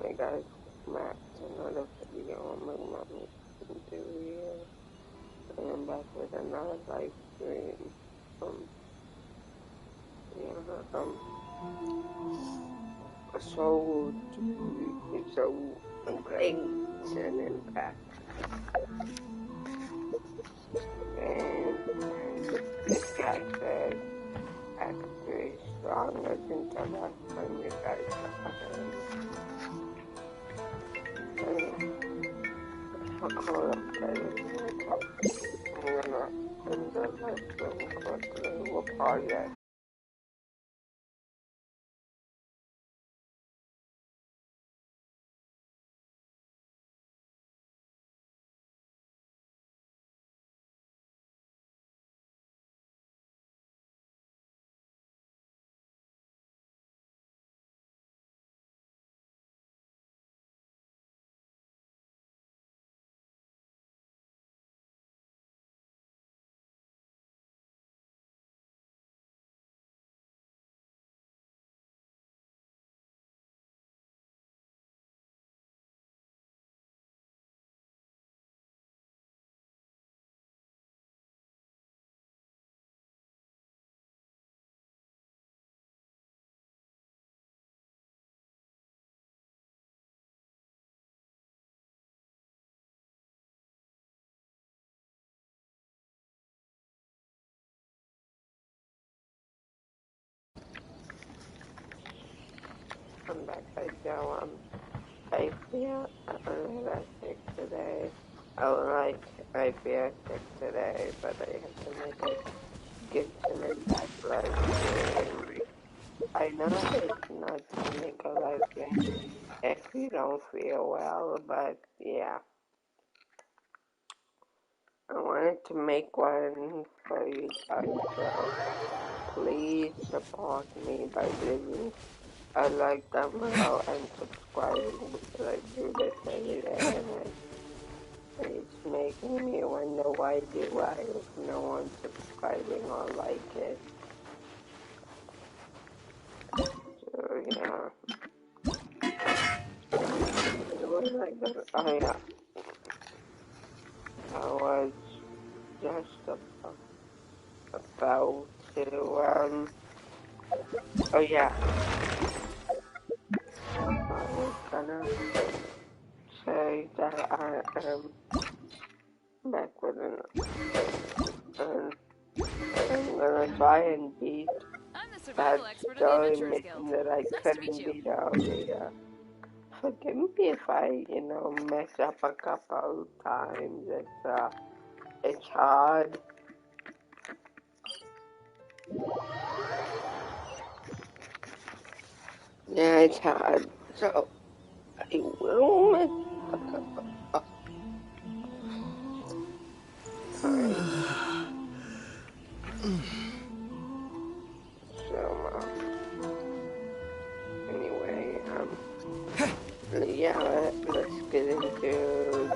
Hey guys, back to another video on my mommy here. I am back with another live stream. Yeah, so great and impact. And this guy said, actually stronger than the last time you guys saw him. Hold on, guys. I'm gonna end the live stream quickly. We'll pause it. I'm back. I feel sick today. I feel sick today, but I have to make it get to my life. I know it's not to make a life if you don't feel well, but yeah. I wanted to make one for you guys, so please support me by leaving a like down below and subscribing because I do this every day and it's making me wonder why if no one's subscribing or like it. So yeah. Oh yeah. I was just about to oh yeah. I was gonna say that I am back with an I'm gonna try and beat I'm the that survival expert of the story Adventurers mission Guild. that I Nice to meet couldn't you. beat earlier. Forgive me if I, mess up a couple times. It's hard. Yeah, it's hard. So, I will mess a couple of times. So, anyway, yeah, let's get into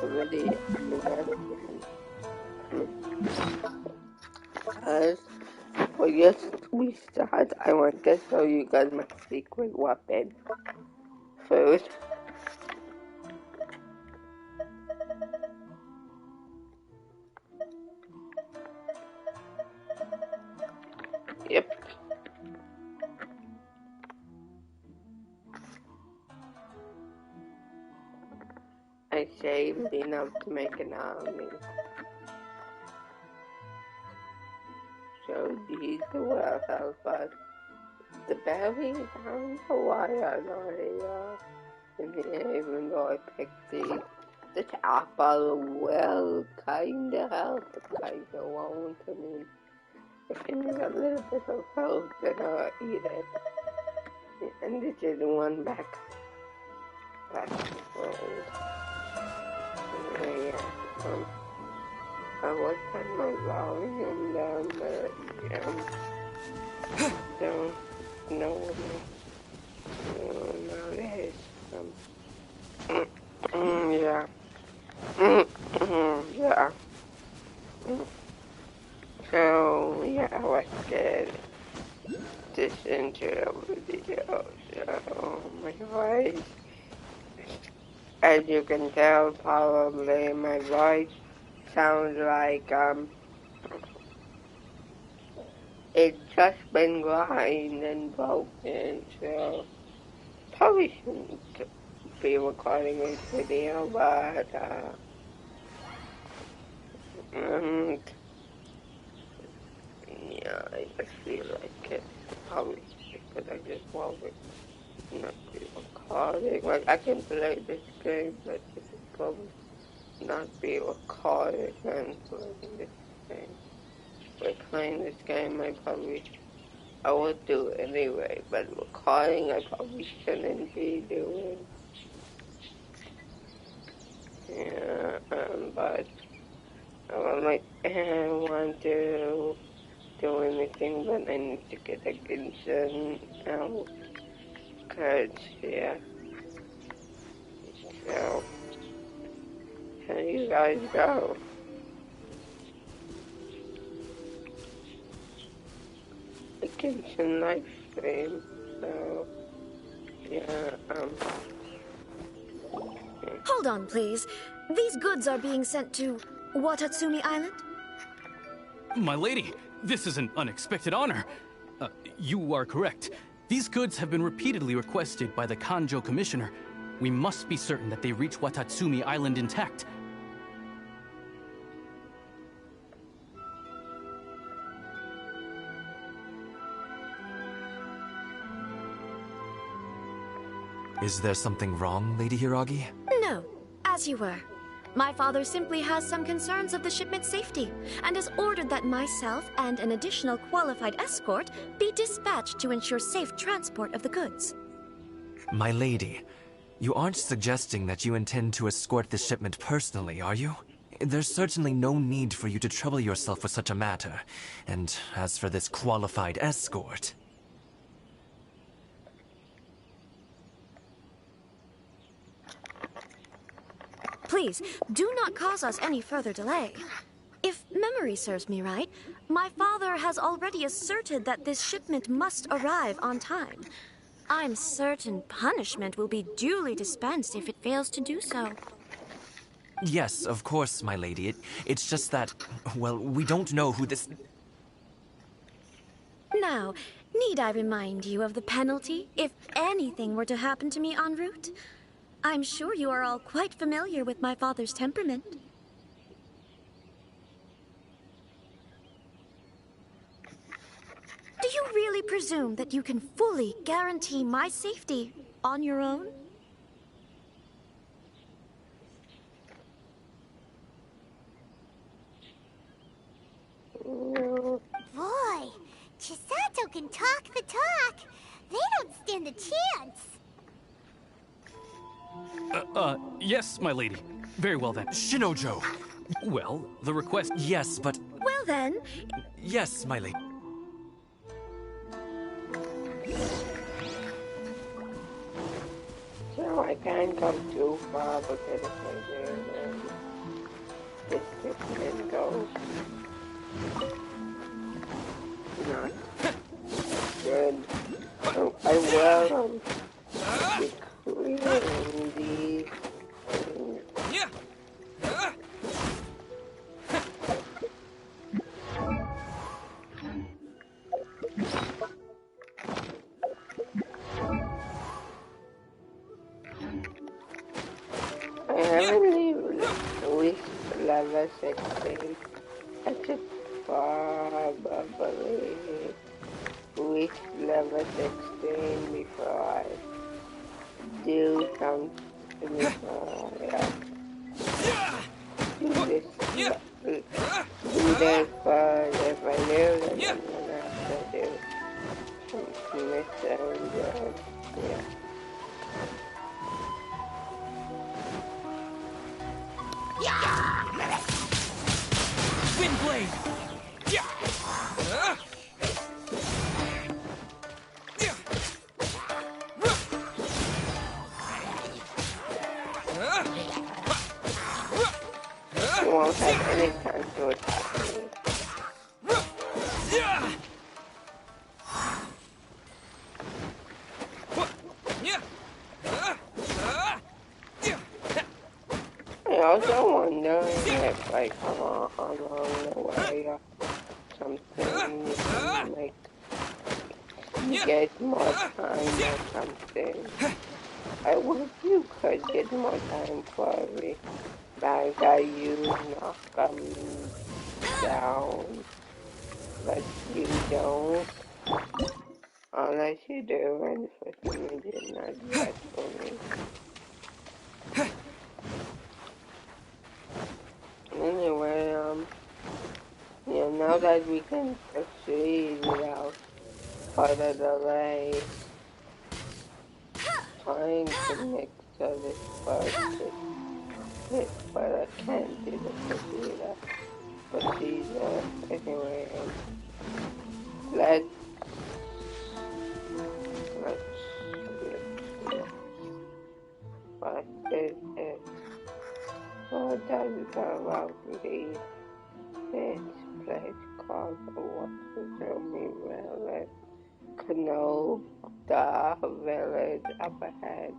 the video. As well, yes, we start. I want to show you guys my secret weapon first. Yep. I saved enough to make an army. So these will help us. The berries, I don't know why I got in here, even though I picked these. This apple will kinda help, kinda won't. I mean, if you need a little bit of help, then I'll eat it. And this is one back roll. Yeah, I was on my volume down, but don't know what my nowadays. Yeah. Yeah. So, yeah, let's get this into a video. So, my voice As you can tell, probably my voice sounds like it's just been grind and broken, so probably shouldn't be recording this video, but um, yeah, I just feel like it probably because I just want it not be recording. Like I can play this game, but this is probably not be recorded and playing this game. By playing this game, I would do it anyway, but recording I probably shouldn't be doing. Yeah, but I might want to do anything, but I need to get a Genshin out, cause yeah, so how you guys go? A Genshin live stream, so yeah, Hold on, please. These goods are being sent to Watatsumi Island? My lady, this is an unexpected honor. You are correct. These goods have been repeatedly requested by the Kanjo Commissioner. We must be certain that they reach Watatsumi Island intact. Is there something wrong, Lady Hiragi? No, as you were. My father simply has some concerns of the shipment's safety, and has ordered that myself and an additional qualified escort be dispatched to ensure safe transport of the goods. My lady, you aren't suggesting that you intend to escort this shipment personally, are you? There's certainly no need for you to trouble yourself with such a matter. And as for this qualified escort... Please, do not cause us any further delay. If memory serves me right, my father has already asserted that this shipment must arrive on time. I'm certain punishment will be duly dispensed if it fails to do so. Yes, of course, my lady. It's just that, well, we don't know who this... Now, need I remind you of the penalty if anything were to happen to me en route? I'm sure you are all quite familiar with my father's temperament. Do you really presume that you can fully guarantee my safety on your own? Boy, Chisato can talk the talk. They don't stand a chance. Yes, my lady. Very well then. Shinojo! Well, the request... Yes, but... Well then, Yes, my lady. So I can't come too far because if I do, then this shipment goes not good. So I will be clearing these things. Yeah! I haven't reached level 16. I should probably reach level 16 before I do something before I do this. Do this, but if I do, then I'm gonna have to do some missions, yeah. Wind blade! You won't have any time to attack me. also wondering if, like, along the way, something like you get more time or something. I wish you could get more time for me. Like how you knock them down, but you don't. Unless you do, and unfortunately not yet for me. Anyway, yeah, now that we can proceed without further delay, trying to mix this first, but I can't do the procedure. Anyway, let's see what this is. What does it about these? This place called what show me village. Know the village up ahead.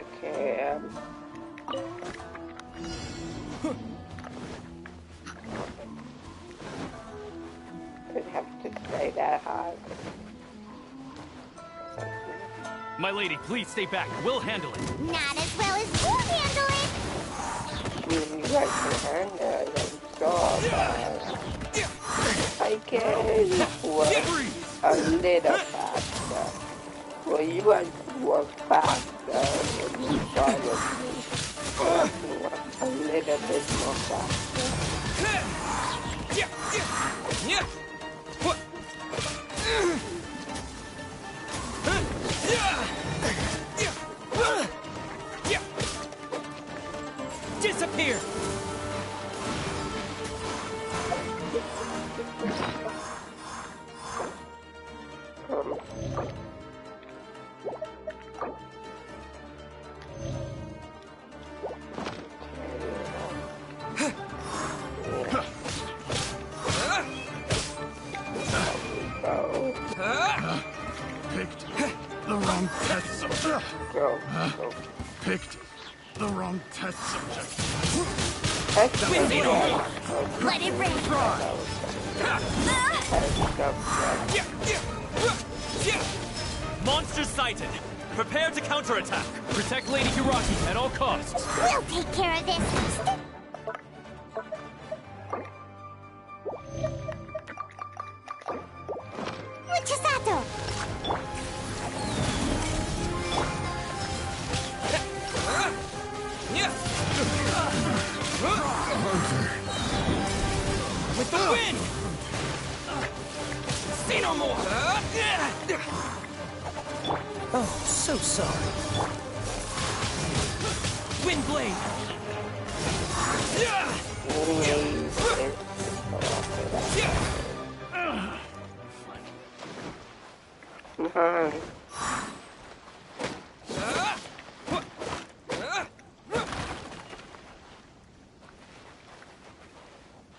Okay, I'd have to say that hard. My lady, please stay back. We'll handle it. Not as well as you handle it. You guys can handle it, I'm sure, but I can work a little faster. Well, you guys work faster, but you probably work a little bit more faster. Disappear! Picked the wrong test subject. Go. Picked the wrong test subject. Let it rip. Monsters sighted. Prepare to counterattack. Protect Lady Hiraki at all costs. We'll take care of this. Chisato! With the wind! See no more! Oh, so sorry. Wind blade!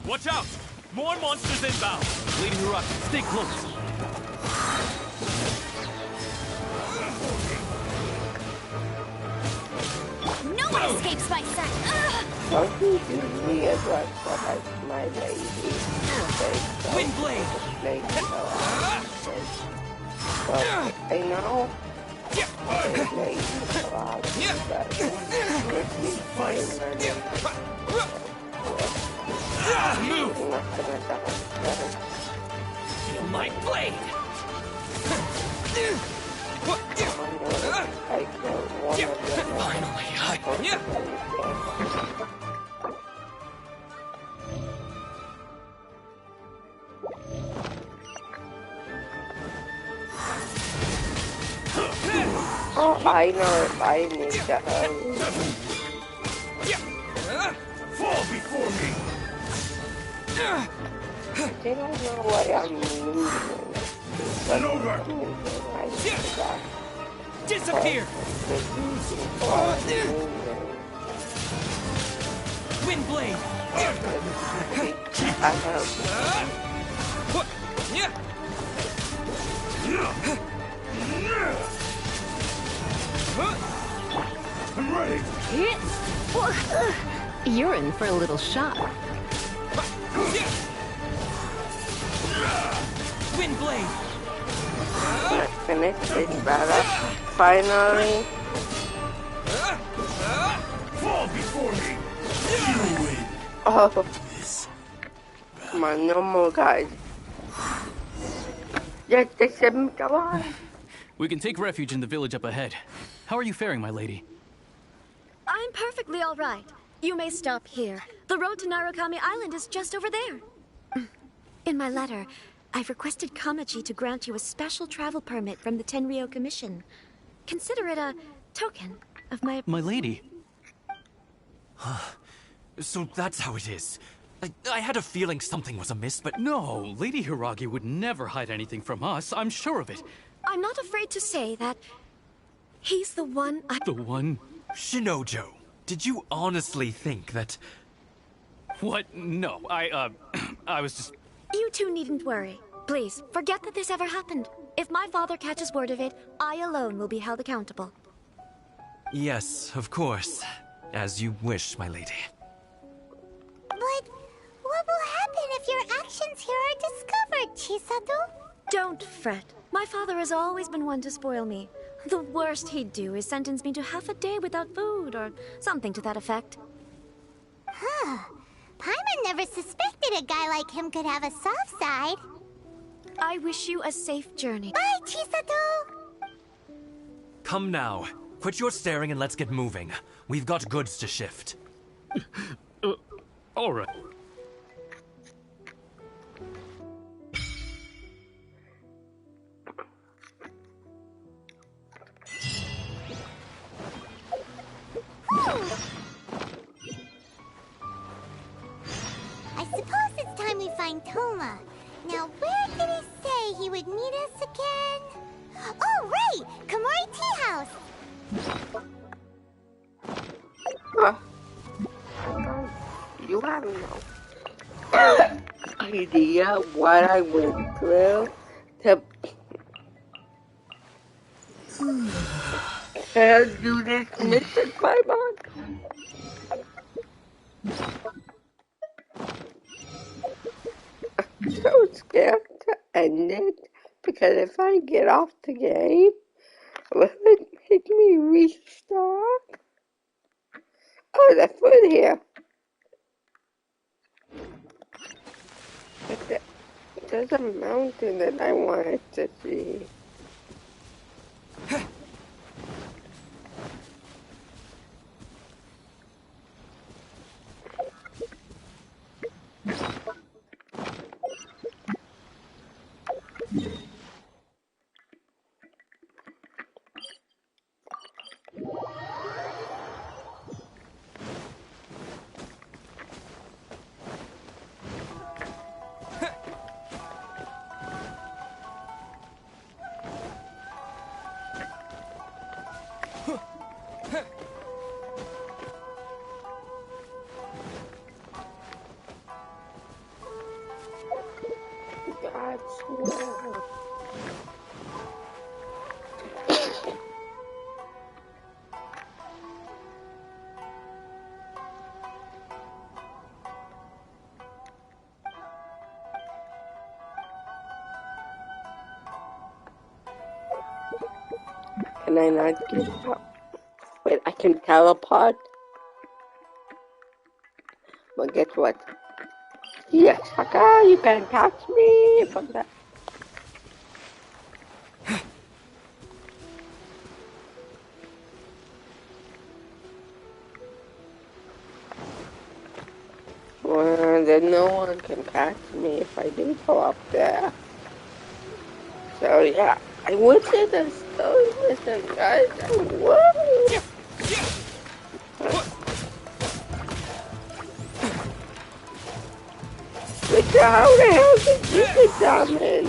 Watch out! More monsters inbound! Lady Hiraki, stay close! No one escapes my sight! Don't you realize what my lady Wind blade! I know Move! Feel my blade! Finally, Oh, I know if I need to hurry. Fall before me. I don't know what I'm moving. And over. I forgot. disappear! Wind blade! I have I'm ready. You're in for a little shock. Wind blade. Let's finish this battle. Finally. Fall before me. You win. Oh. Come on, no more guys. Let the sim go on. We can take refuge in the village up ahead. How are you faring, my lady? I'm perfectly all right. You may stop here. The road to Narukami Island is just over there. In my letter, I've requested Kamaji to grant you a special travel permit from the Tenryou Commission. Consider it a token of my... My lady? So that's how it is. I had a feeling something was amiss, but No, Lady Hiragi would never hide anything from us. I'm sure of it. I'm not afraid to say that he's the one I... The one... Shinojo, did you honestly think that... What? No, I was just... You two needn't worry. Please, forget that this ever happened. If my father catches word of it, I alone will be held accountable. Yes, of course. As you wish, my lady. But what will happen if your actions here are discovered, Chisato? Don't fret. My father has always been one to spoil me. The worst he'd do is sentence me to half a day without food, or something to that effect. Huh. Paimon never suspected a guy like him could have a soft side. I wish you a safe journey. Bye, Chisato! Come now. Quit your staring and let's get moving. We've got goods to shift. All right. I suppose it's time we find Toma. Now, where did he say he would meet us again? Oh, right! Komori Tea House! You have no idea what I went through to do this mission, Paimon. I'm so scared to end it because if I get off the game, will it make me restart? Oh, the food here. But there's a mountain that I wanted to see. God swear. Can I not get up? Wait, I can teleport? But guess what? Yes, Haka, you can catch me from that. Well, then no one can catch me if I do go up there. So yeah, I would say the story mission, guys. I would. But how the hell did you get down in?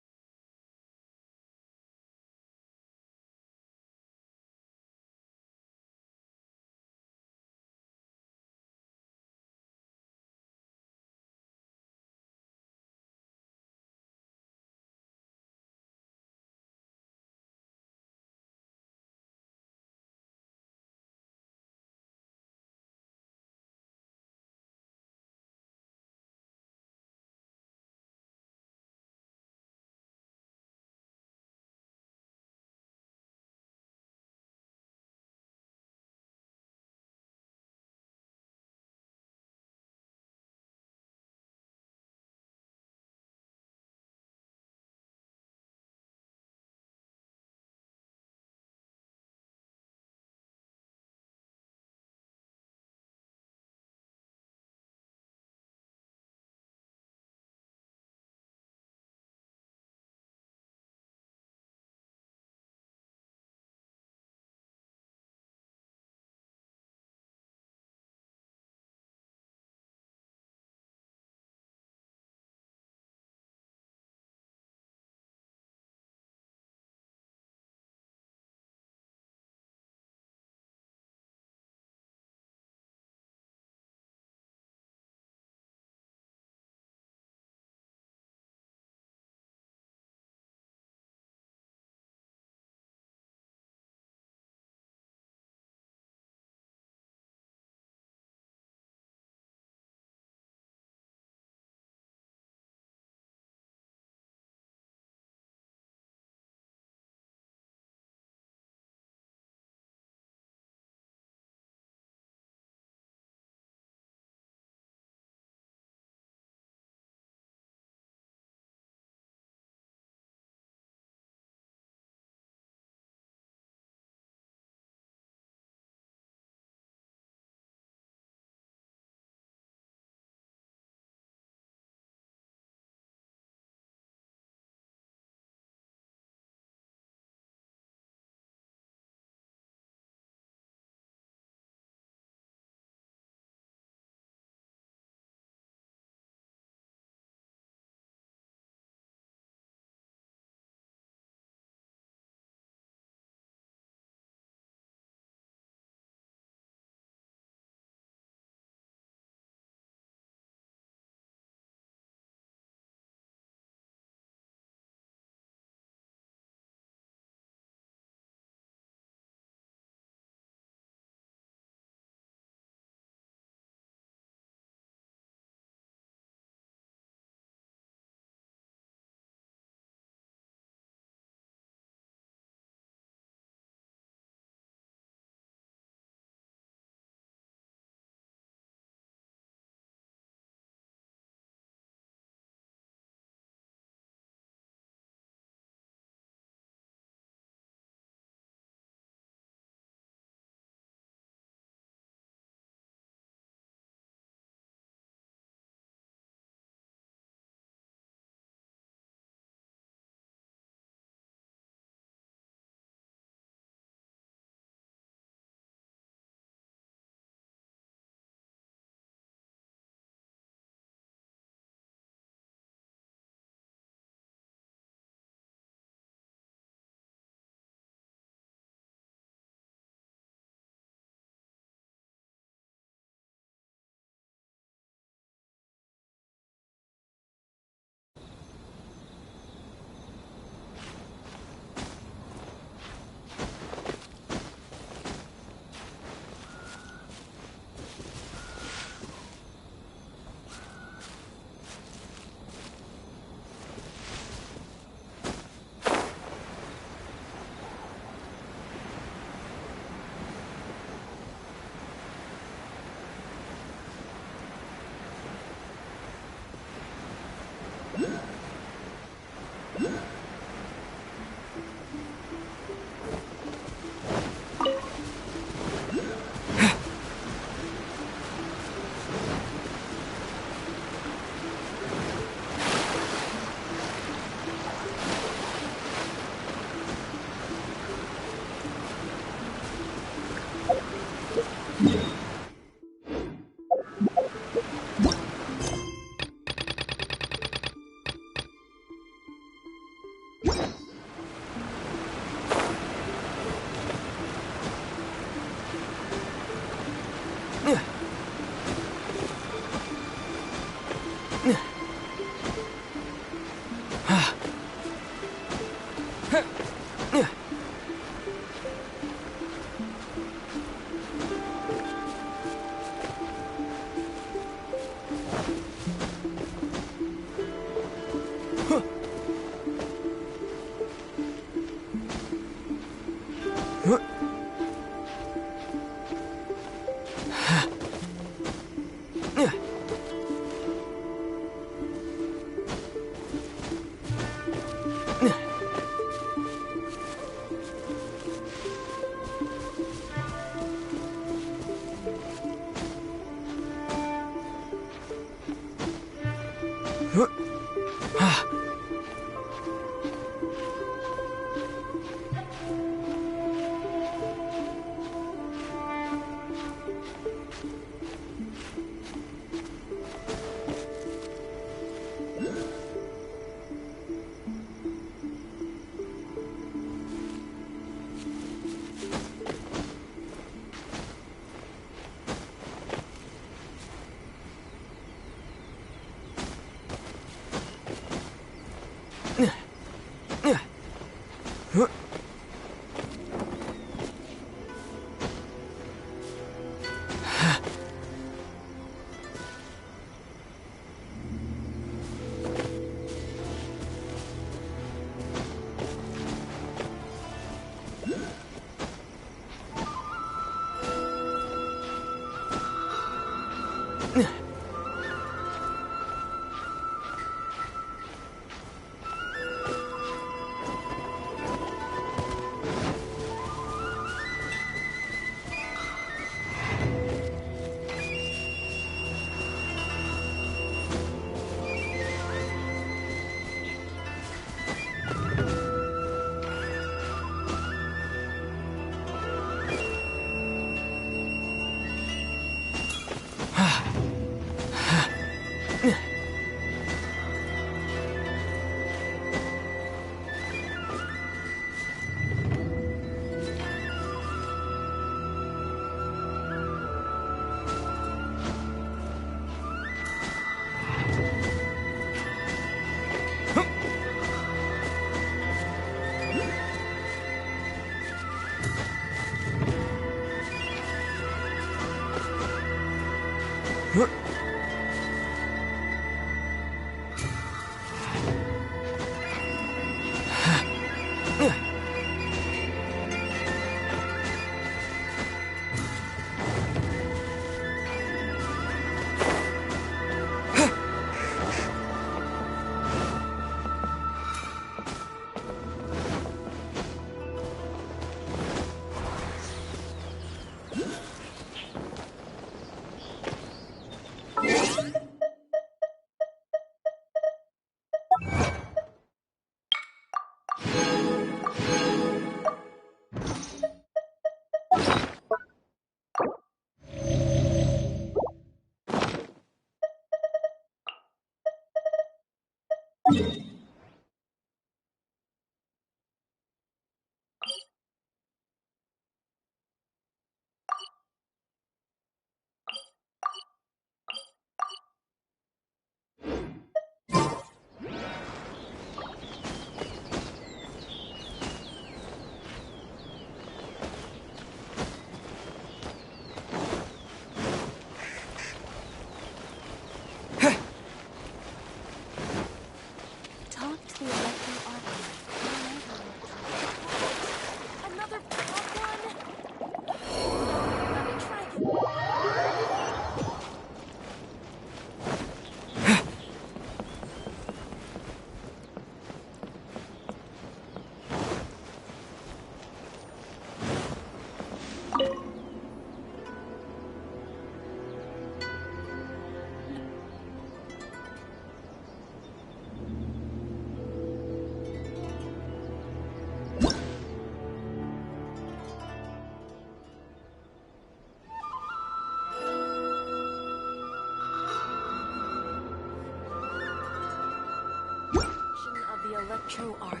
Electro Archon.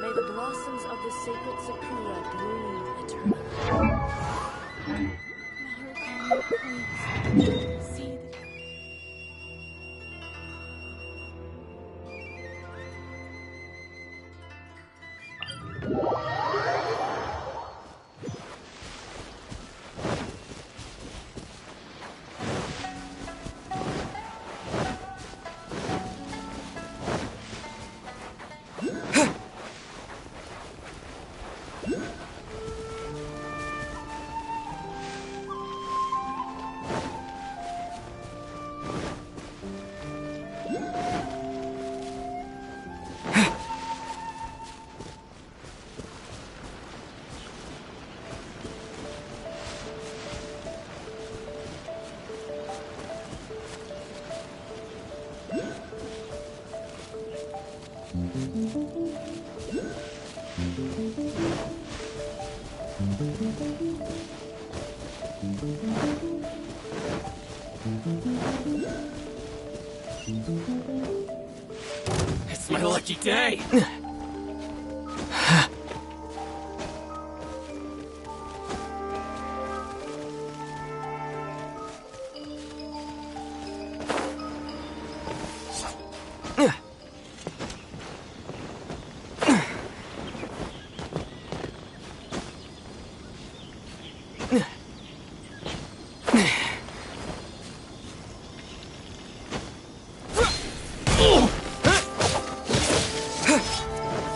May the blossoms of the sacred Sakura bloom eternally. Maruka, please. See the... It's my lucky day!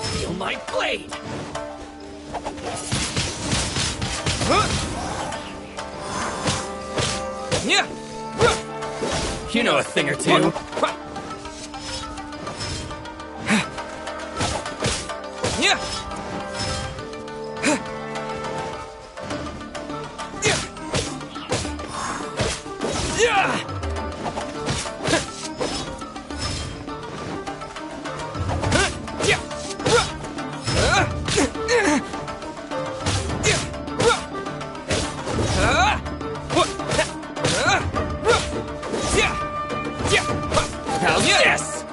Feel my blade! You know a thing or two. How's this?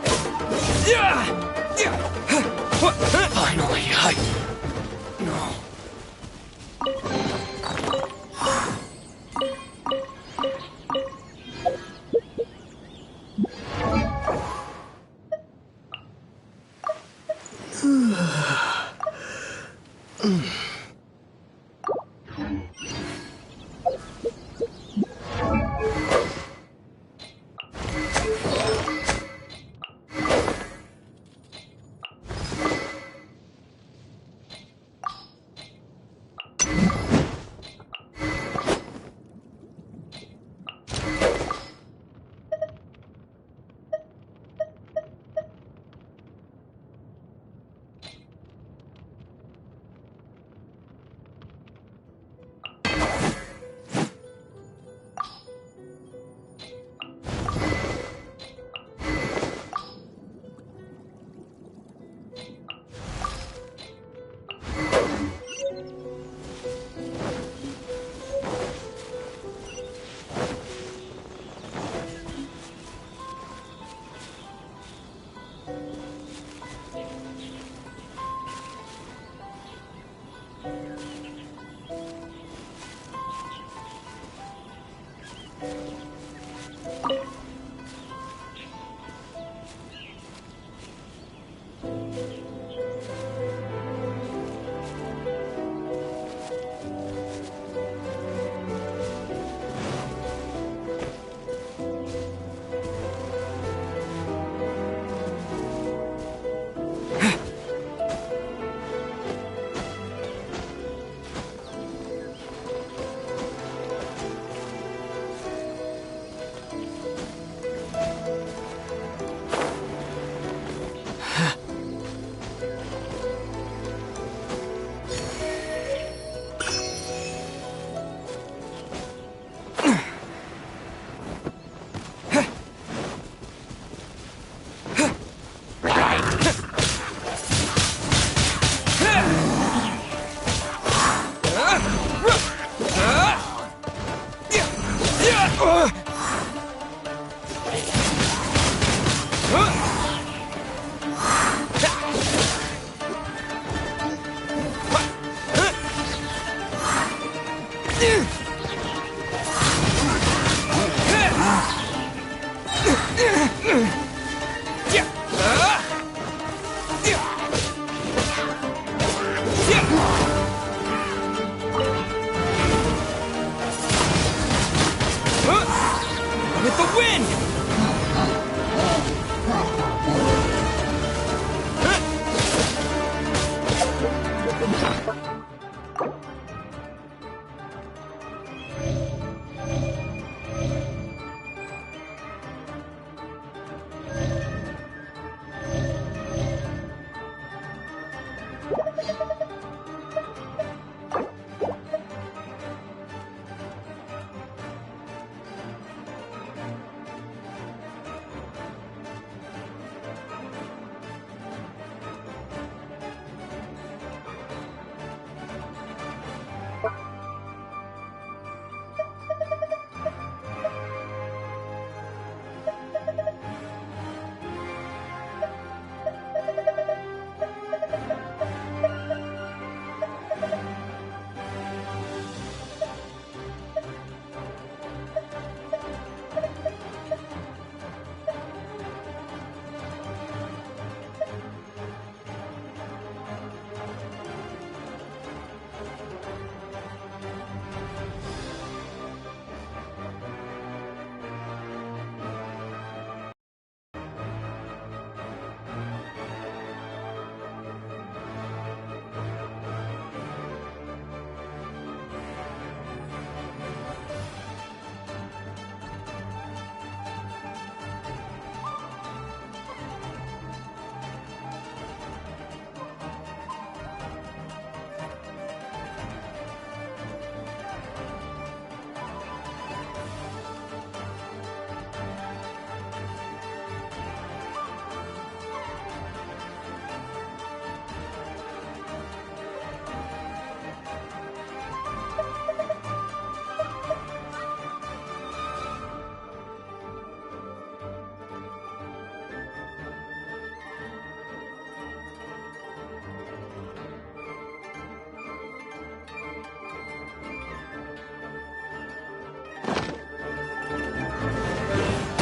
Finally, No.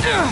Hello?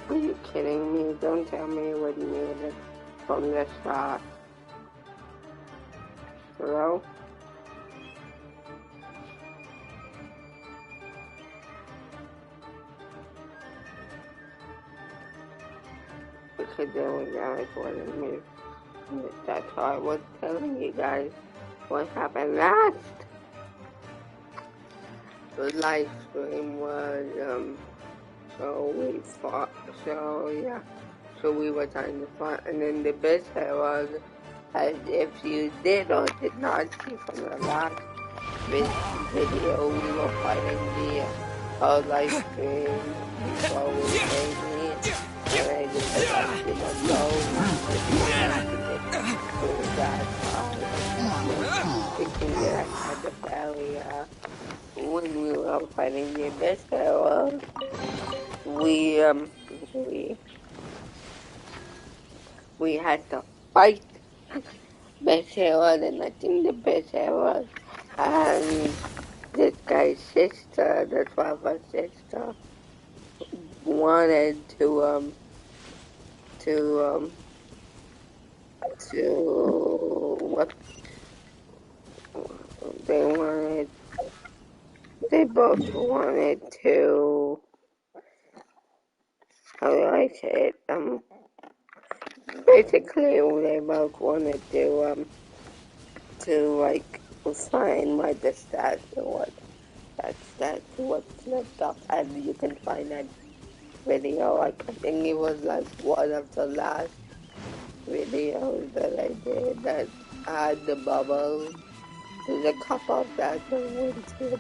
Are you kidding me? Don't tell me what you needed from the start. Hello? Okay, there we go. It wasn't me. That's why I was telling you guys what happened last. The live stream was, so we fought, so yeah. So we were trying to fight, and then the best part was, as if you did or did not see from the last video, we were fighting the live stream before we came in, and I just did not know thinking that I had the barrier when we were fighting the best part was, we had to fight Bessera, and I think the Bessera and this guy's sister, the father's sister, wanted to what they both wanted to, how do I say it, basically they both wanted to like find my the stats or what's left up, and you can find that video. Like, I think it was like one of the last videos that I did that had the bubbles. There's a couple that I went to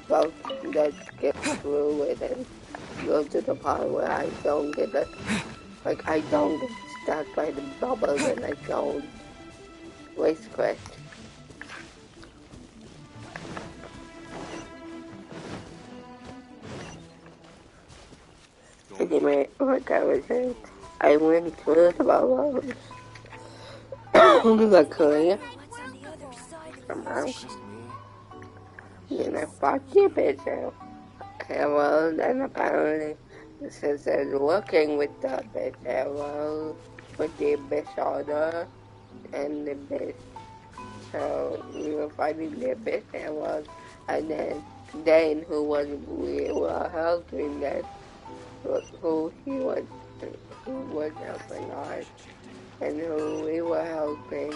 both that get through it and go to the part where I don't get it. Like, I don't get stuck by the bubbles and I don't waste quest. Anyway, like I was saying, I went through the bubbles. Luckily, somehow. Then I fought the bitch. Okay, well, then apparently, since I was working with the bitch, well, with the bitch order and the bitch. So we were fighting the bitch, and then Dane, who we were helping that, who was helping us, and who we were helping,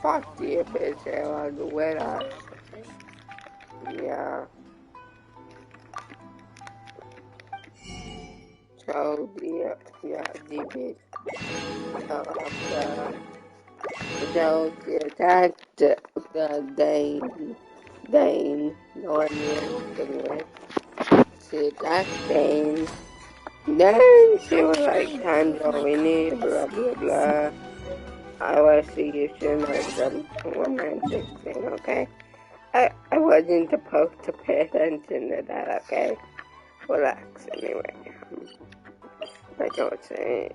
fought the bitch with us. Yeah. So the bitch So she attacked the Dane, the one we were working with. She attacked Dane. Then she was like, time Winnie, blah blah blah. I was see you soon or some 1916, okay? I wasn't supposed to pay attention to that, okay? Relax, anyway. Like I was saying,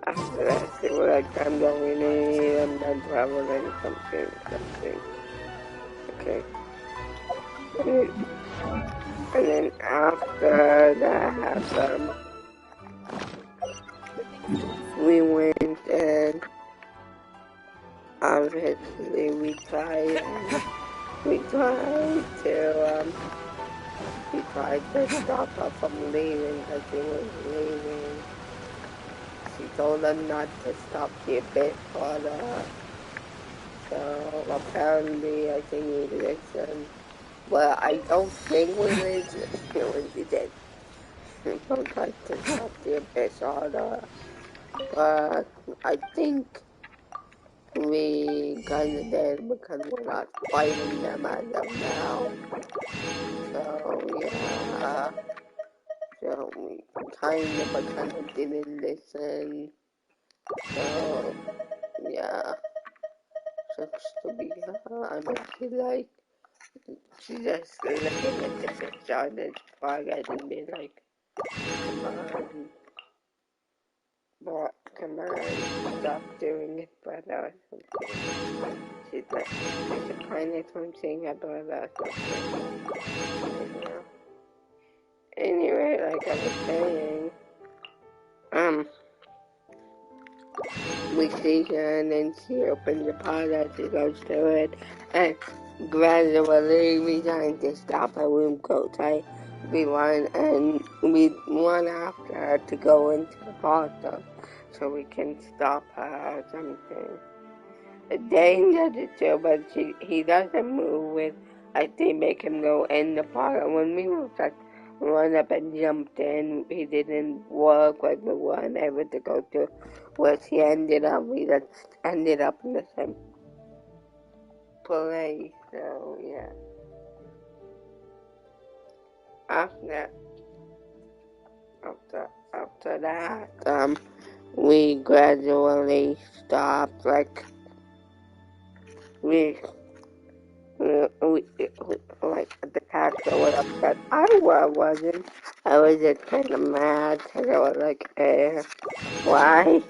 after that, she was like, I'm going in, I'm done traveling, something. Okay. And then after that, we went and obviously we tried to stop her from leaving because she was leaving. She told them not to stop the abyss order. So apparently I think we listened. But I don't think we listened. We did. We don't try to stop the abyss order. But I think we kinda did because we're not fighting them as of now. So yeah. So we kinda didn't listen. So yeah. Sucks to be her. I mean, she just looking at the picture on this progress and be like, come on, come on, stop doing it, brother, or something. She's disappointed from seeing her brother or something, you know. Anyway, like I was saying, we see her and then she opens the pod, she goes to it, and gradually we trying to stop her room coat. We want after her to go into the portal so we can stop her or something. Dane does it too, but he doesn't move with, I think, make him go in the portal. When we were like run up and jumped in, he didn't work, like we weren't able to go to where she ended up. We just ended up in the same place, so yeah. After that, we gradually stopped, like, we like, the character was upset. I wasn't. I was just kind of mad, because I was like, why?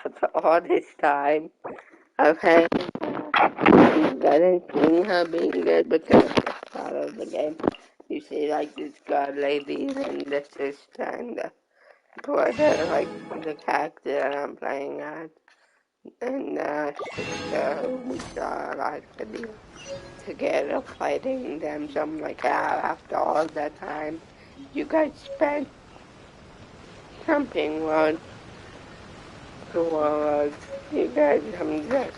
After all this time, I've had hadn't seen her being good because it's part of the game. You see, like, this god lady and the sister and the brother, like, the character that I'm playing as, and the sister we saw, like, together fighting them. So I'm like, after all that time you guys spent jumping on towards you guys, I'm just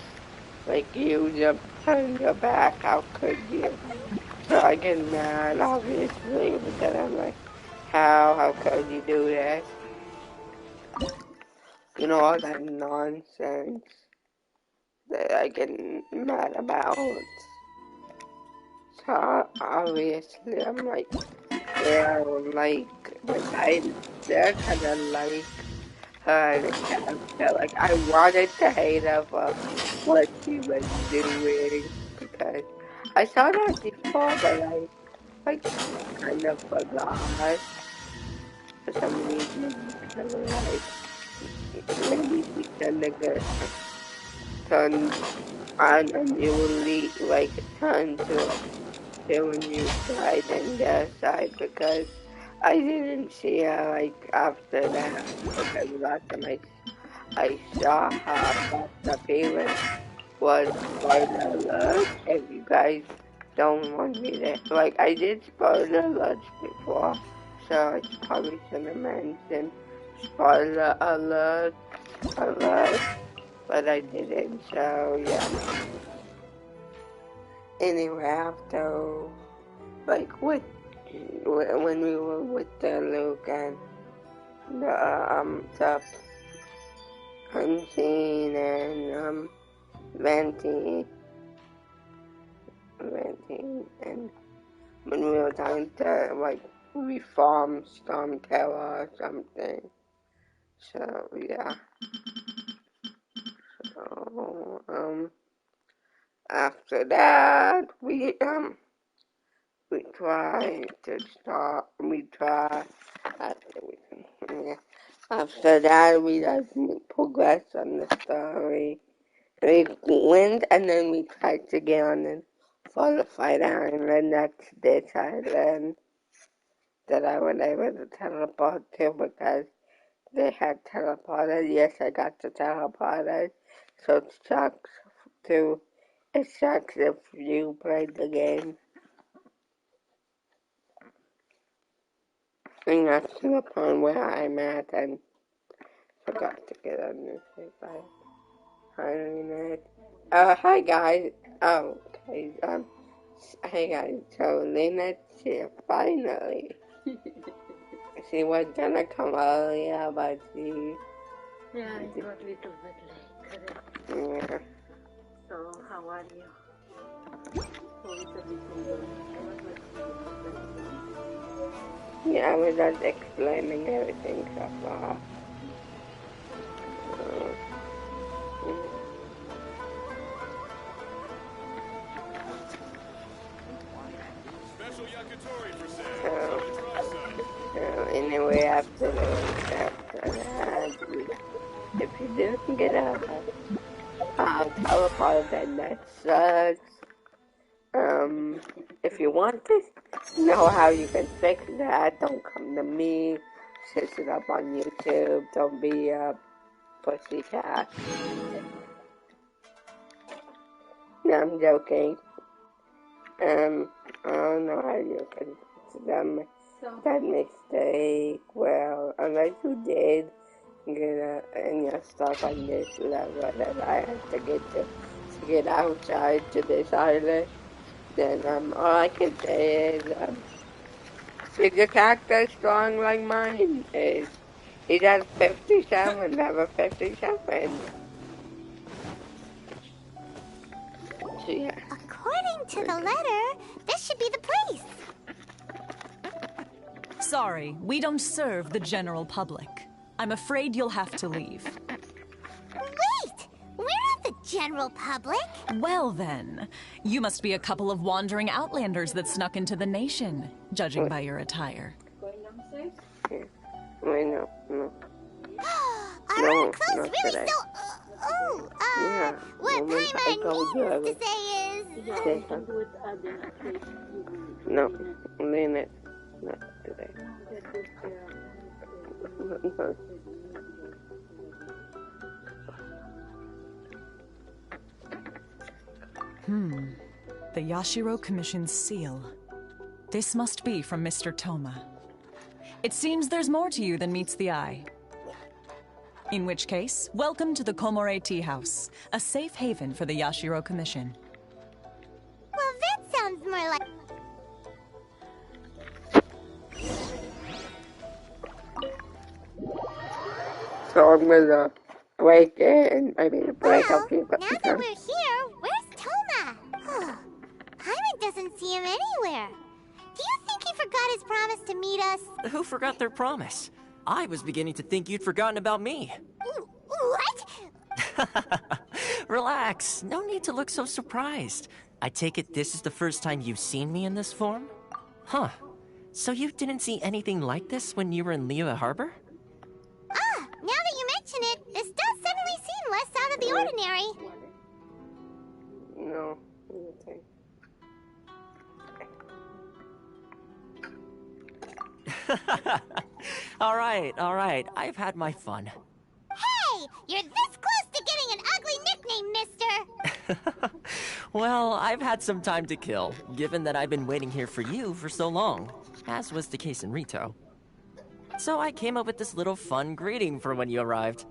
like, you jumped on your back, how could you? So I get mad, obviously, because I'm like, how could you do that? You know, all that nonsense that I get mad about. So obviously I'm like, yeah, they're kind of like her as a character. Like, I wanted to hate her for what she was doing because I saw that before, but I kind of forgot for some reason. Because maybe she kind of got turned unusually, turned to a new side and their side because I didn't see her after that, because last time I saw her, the feeling was spoiler alert. If you guys don't want me to, I did spoiler alerts before, so I probably should have mentioned spoiler alert, but I didn't, so yeah. Anyway, after, when we were with Luke and the unseen and venting, and when we were trying to like reform Stormterror or something. So yeah. So after that we try to start. After that, we just progress on the story. We went, and then we tried to get on the Fortified Island. That's this island that I was able to teleport to because they had teleported. Yes, I got to teleported. So it sucks if you played the game. And that's the point where I'm at and forgot to get on this by finally. Hi guys. Oh, okay. Hey guys. So Lynette's here finally. She was gonna come earlier, but she. Yeah, it got a little bit late. Correct. Yeah. So, how are you? So it's a little Yeah, I was just explaining everything so far. Special yakitori for sale. So anyway, after that, if you didn't get a teleport, then that sucks. If you want to know how you can fix that, don't come to me. Search it up on YouTube. Don't be a pussycat. No, I'm joking. I don't know how you can fix that mistake. Well, unless you did get any stuff on this level that I have to get outside to this island. Then all I can say is is your character strong like mine is? He's at 57, never 57. So yeah. According to the letter, this should be the place. Sorry, we don't serve the general public. I'm afraid you'll have to leave. Wait! We're not the general public. Well then, you must be a couple of wandering outlanders that snuck into the nation, judging by your attire. Wait, no. Are our clothes really so... Yeah. What Paimon means to say is... No, Lynette. Not today. The Yashiro Commission's seal. This must be from Mr. Toma. It seems there's more to you than meets the eye. In which case, welcome to the Komore Tea House, a safe haven for the Yashiro Commission. Well, that sounds more like... So I'm gonna break in. I mean, break up people. Now that we're here, where's Toma? Paimon doesn't see him anywhere. Do you think he forgot his promise to meet us? Who forgot their promise? I was beginning to think you'd forgotten about me. What? Relax. No need to look so surprised. I take it this is the first time you've seen me in this form? Huh. So you didn't see anything like this when you were in Liyue Harbor? Now that you mention it, this does suddenly seem less out of the ordinary. No. Okay. All right. I've had my fun. Hey! You're this close to getting an ugly nickname, mister! Well, I've had some time to kill, given that I've been waiting here for you for so long, as was the case in Rito. So I came up with this little fun greeting for when you arrived.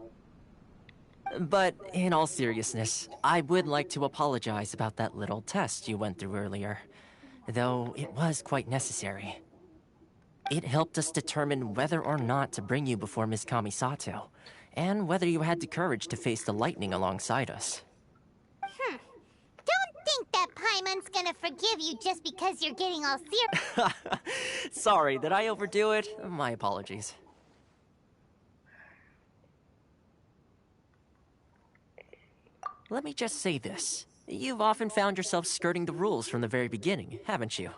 But in all seriousness, I would like to apologize about that little test you went through earlier, though it was quite necessary. It helped us determine whether or not to bring you before Miss Kamisato, and whether you had the courage to face the lightning alongside us. Don't think that Paimon's gonna forgive you just because you're getting all serious. Sorry, did I overdo it? My apologies. Let me just say this. You've often found yourself skirting the rules from the very beginning, haven't you?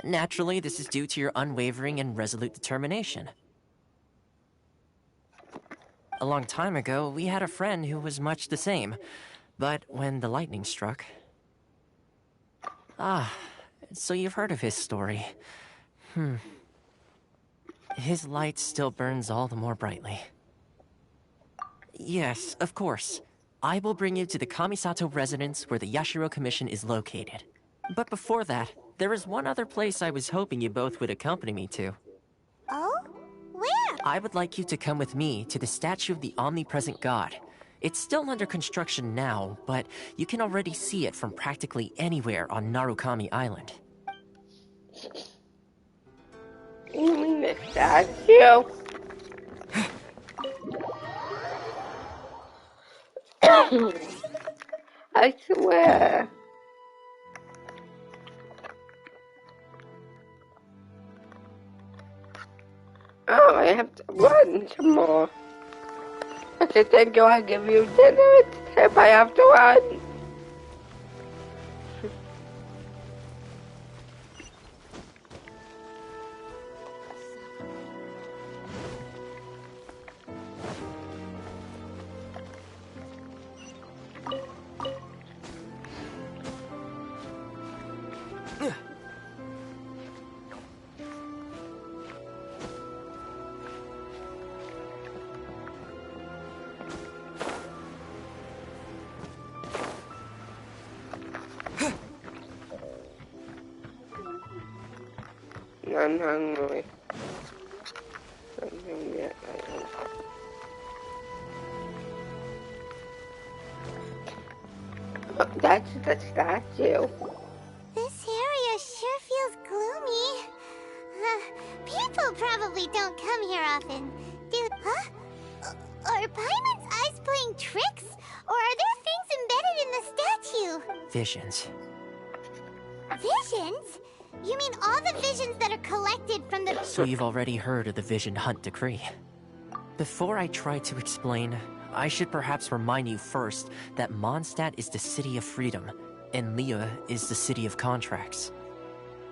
Naturally, this is due to your unwavering and resolute determination. A long time ago, we had a friend who was much the same, but when the lightning struck... so you've heard of his story. His light still burns all the more brightly. Yes, of course. I will bring you to the Kamisato residence where the Yashiro Commission is located. But before that, there is one other place I was hoping you both would accompany me to. Oh? Where? I would like you to come with me to the statue of the omnipresent god. It's still under construction now, but you can already see it from practically anywhere on Narukami Island. You mean the statue? I swear. Oh, I have to run some more. I said thank you, I'll give you dinner if I have to run. I'm hungry. Oh, that's the statue. This area sure feels gloomy. People probably don't come here often. Are Paimon's eyes playing tricks? Or are there things embedded in the statue? Visions. Visions? You mean all the visions that are collected from the... So you've already heard of the Vision Hunt Decree. Before I try to explain, I should perhaps remind you first that Mondstadt is the city of freedom, and Liyue is the city of contracts.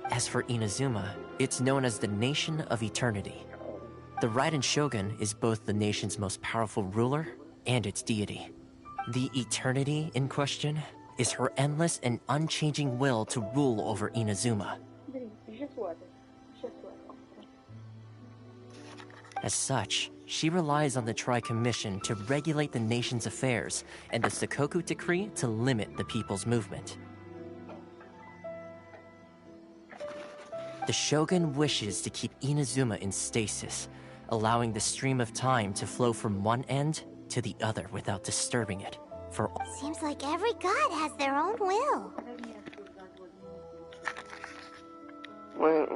As for Inazuma, it's known as the Nation of Eternity. The Raiden Shogun is both the nation's most powerful ruler and its deity. The Eternity in question is her endless and unchanging will to rule over Inazuma. As such, she relies on the Tri-Commission to regulate the nation's affairs, and the Sakoku Decree to limit the people's movement. The Shogun wishes to keep Inazuma in stasis, allowing the stream of time to flow from one end to the other without disturbing it. Seems like every god has their own will. Wait,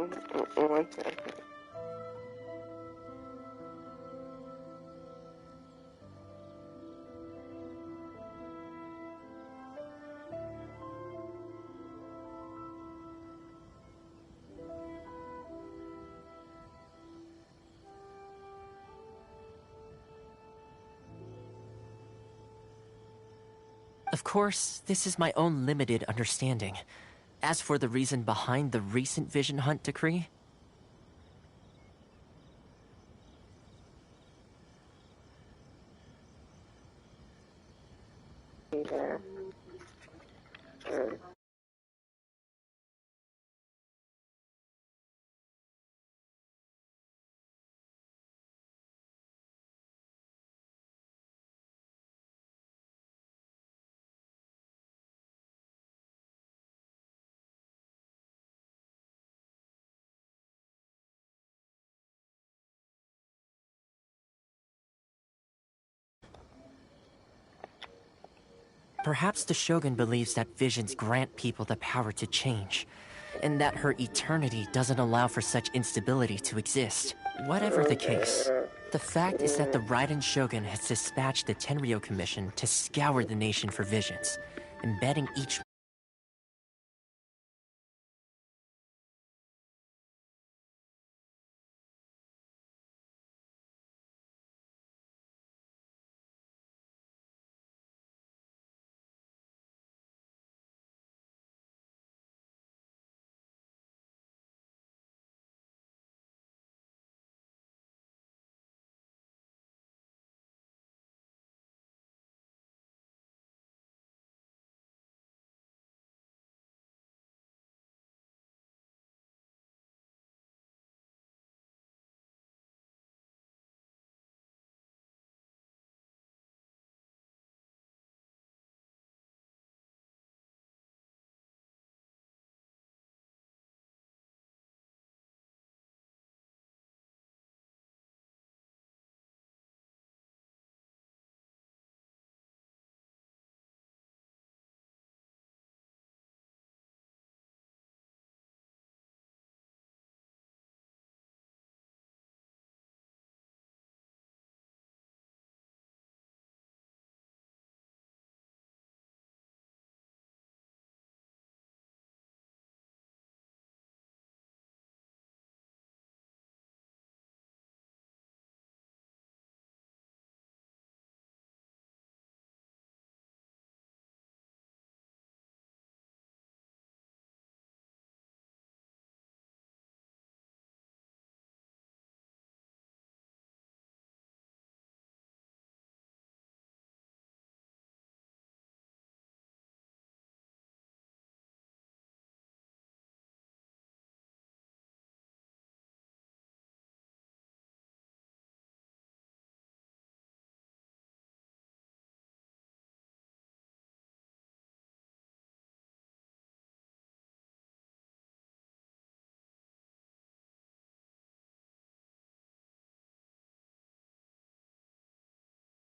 1 second. Of course, this is my own limited understanding. As for the reason behind the recent Vision Hunt Decree... Yeah. Perhaps the Shogun believes that visions grant people the power to change, and that her eternity doesn't allow for such instability to exist. Whatever the case, the fact is that the Raiden Shogun has dispatched the Tenryo Commission to scour the nation for visions, embedding each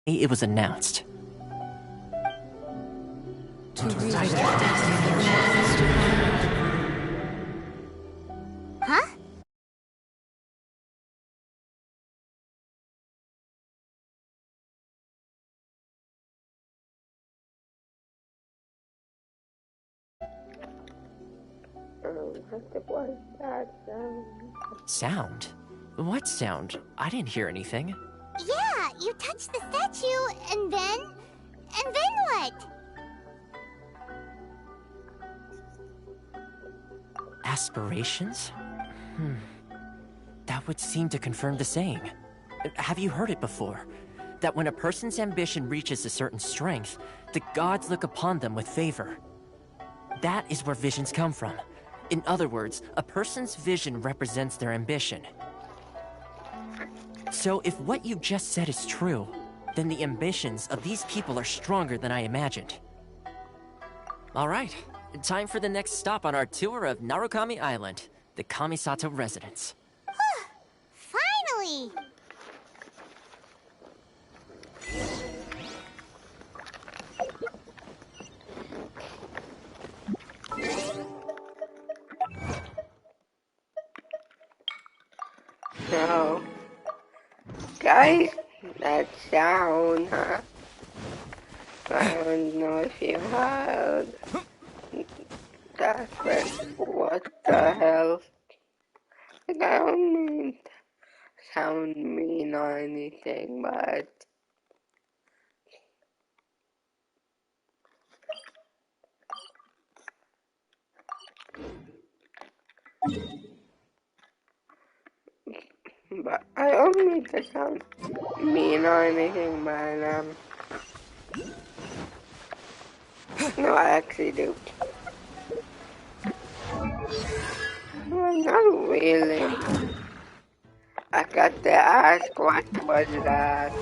it was announced. Huh? What was that sound? Sound? What sound? I didn't hear anything. Yeah, you touched the statue, and then what? Aspirations? That would seem to confirm the saying. Have you heard it before? That when a person's ambition reaches a certain strength, the gods look upon them with favor. That is where visions come from. In other words, a person's vision represents their ambition. So if what you just said is true, then the ambitions of these people are stronger than I imagined. Alright, time for the next stop on our tour of Narukami Island, the Kamisato residence. Finally! So, guys, that sound, huh? I don't know if you heard. That's what the hell? Like, I don't mean sound mean or anything, but I don't mean to sound mean or anything, but no, I actually do. Well, not really. I got to ask what was that?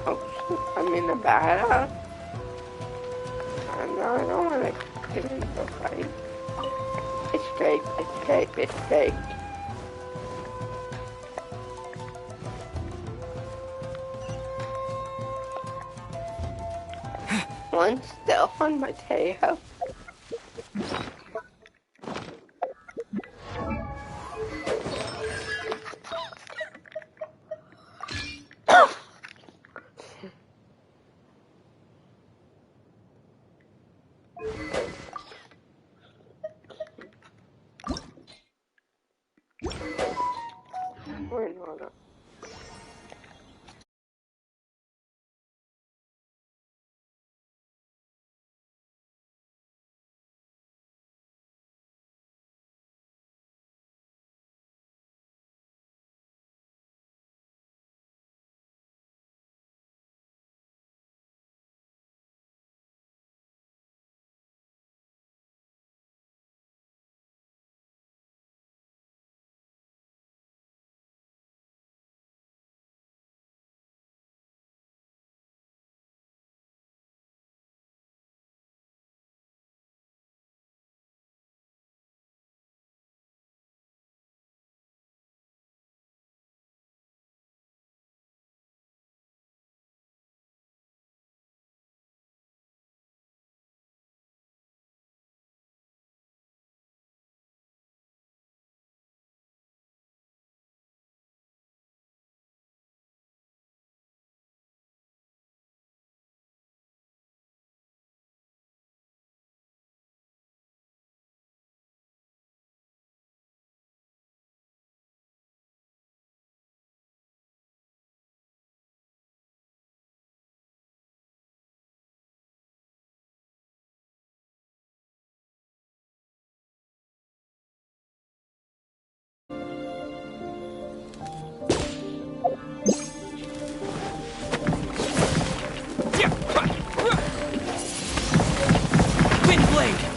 Oh, I'm in the battle? No, I don't want to get into a fight. It's fake, it's fake, it's fake. One's still on Mateo. We're not. Windblade!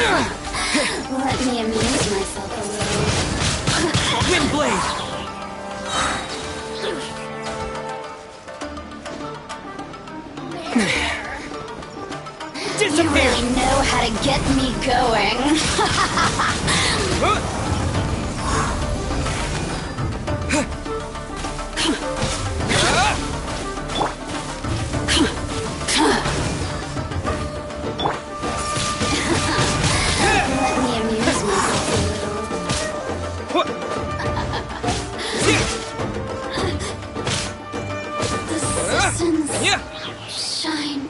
Let me amuse myself a little. Windblade! You really know how to get me going. Let me amuse myself a little. The citizens shine.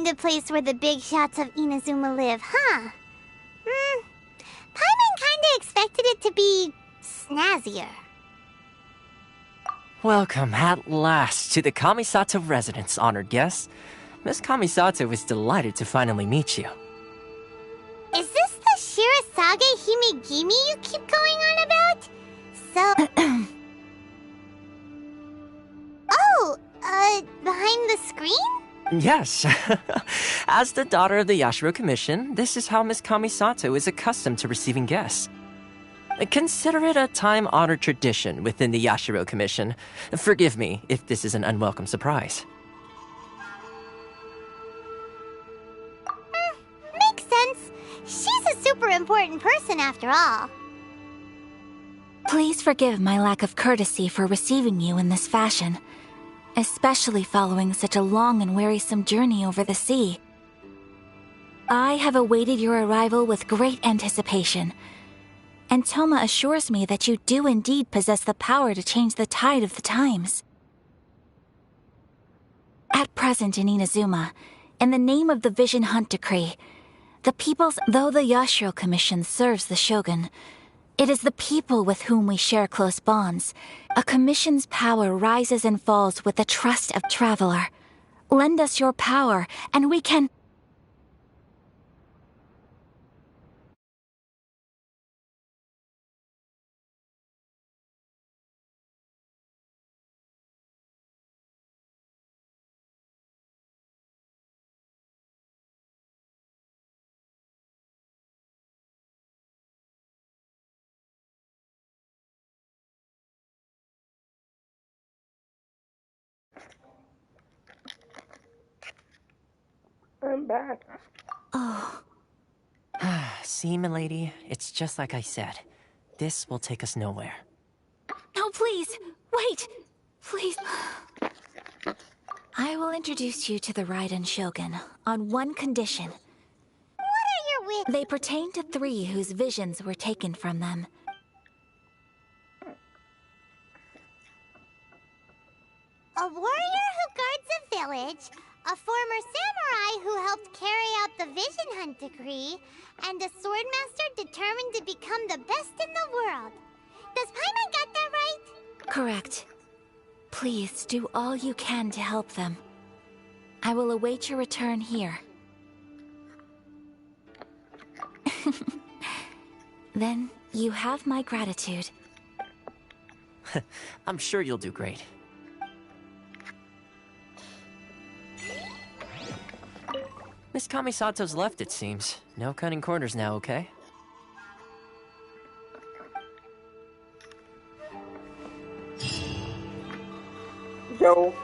kind of place where the big shots of Inazuma live, huh? Paimon kinda expected it to be snazzier. Welcome at last to the Kamisato residence, honored guests. Miss Kamisato is delighted to finally meet you. Is this the Shirasage Himegimi you keep going on about? So... behind the screen? Yes. As the daughter of the Yashiro Commission, this is how Miss Kamisato is accustomed to receiving guests. Consider it a time-honored tradition within the Yashiro Commission. Forgive me if this is an unwelcome surprise. Makes sense. She's a super important person after all. Please forgive my lack of courtesy for receiving you in this fashion, especially following such a long and wearisome journey over the sea. I have awaited your arrival with great anticipation, and Toma assures me that you do indeed possess the power to change the tide of the times. At present in Inazuma, in the name of the Vision Hunt Decree, though the Yashiro Commission serves the Shogun, it is the people with whom we share close bonds. A commission's power rises and falls with the trust of Traveler. Lend us your power, and we can... I'm back. Oh. See, milady, it's just like I said. This will take us nowhere. No, please! Wait! Please! I will introduce you to the Raiden Shogun on one condition. What are your wishes? They pertain to 3 whose visions were taken from them. A warrior who guards a village, a former samurai who helped carry out the Vision Hunt Decree, and a swordmaster determined to become the best in the world. Does Paimon get that right? Correct. Please do all you can to help them. I will await your return here. Then you have my gratitude. I'm sure you'll do great. Miss Kamisato's left, it seems. No cutting corners now, okay? No.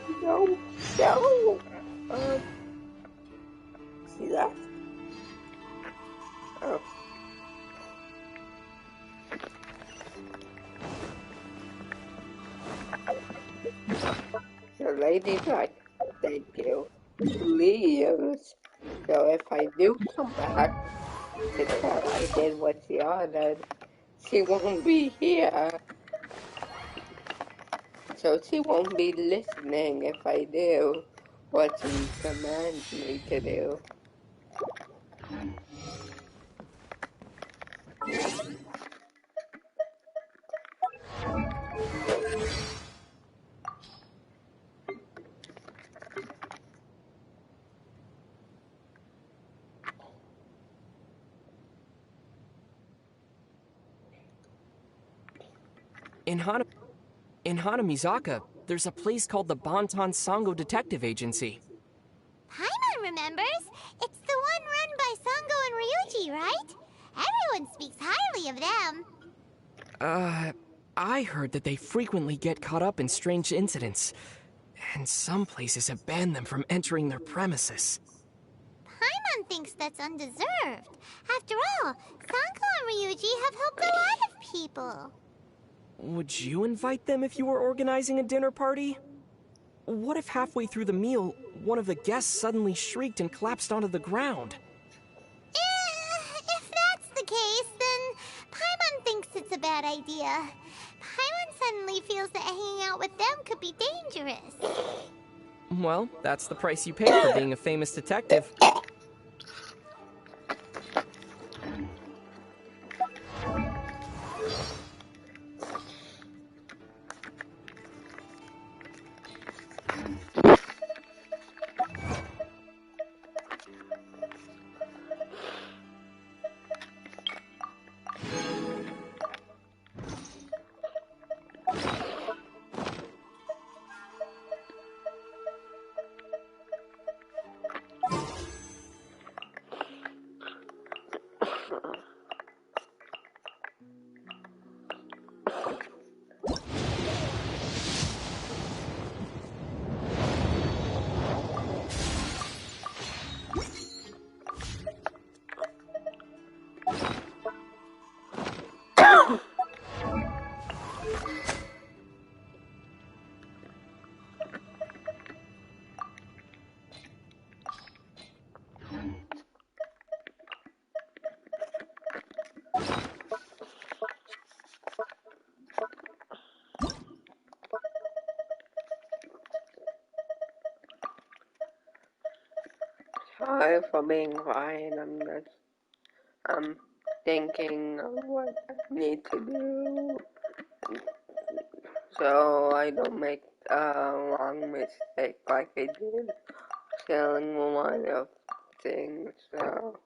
See that? Oh. The lady's like, thank you. Leaves. So if I do come back to tell I did what she ordered, she won't be here. So she won't be listening if I do what she commands me to do. In Hanamizaka, there's a place called the Bantan Sango Detective Agency. Paimon remembers. It's the one run by Sango and Ryuji, right? Everyone speaks highly of them. I heard that they frequently get caught up in strange incidents, and some places have banned them from entering their premises. Paimon thinks that's undeserved. After all, Sango and Ryuji have helped a lot of people. Would you invite them if you were organizing a dinner party? What if halfway through the meal, one of the guests suddenly shrieked and collapsed onto the ground? If that's the case, then Paimon thinks it's a bad idea. Paimon suddenly feels that hanging out with them could be dangerous. Well, that's the price you pay for being a famous detective. Sorry for being quiet. I'm thinking of what I need to do so I don't make a wrong mistake like I did selling one of things. So.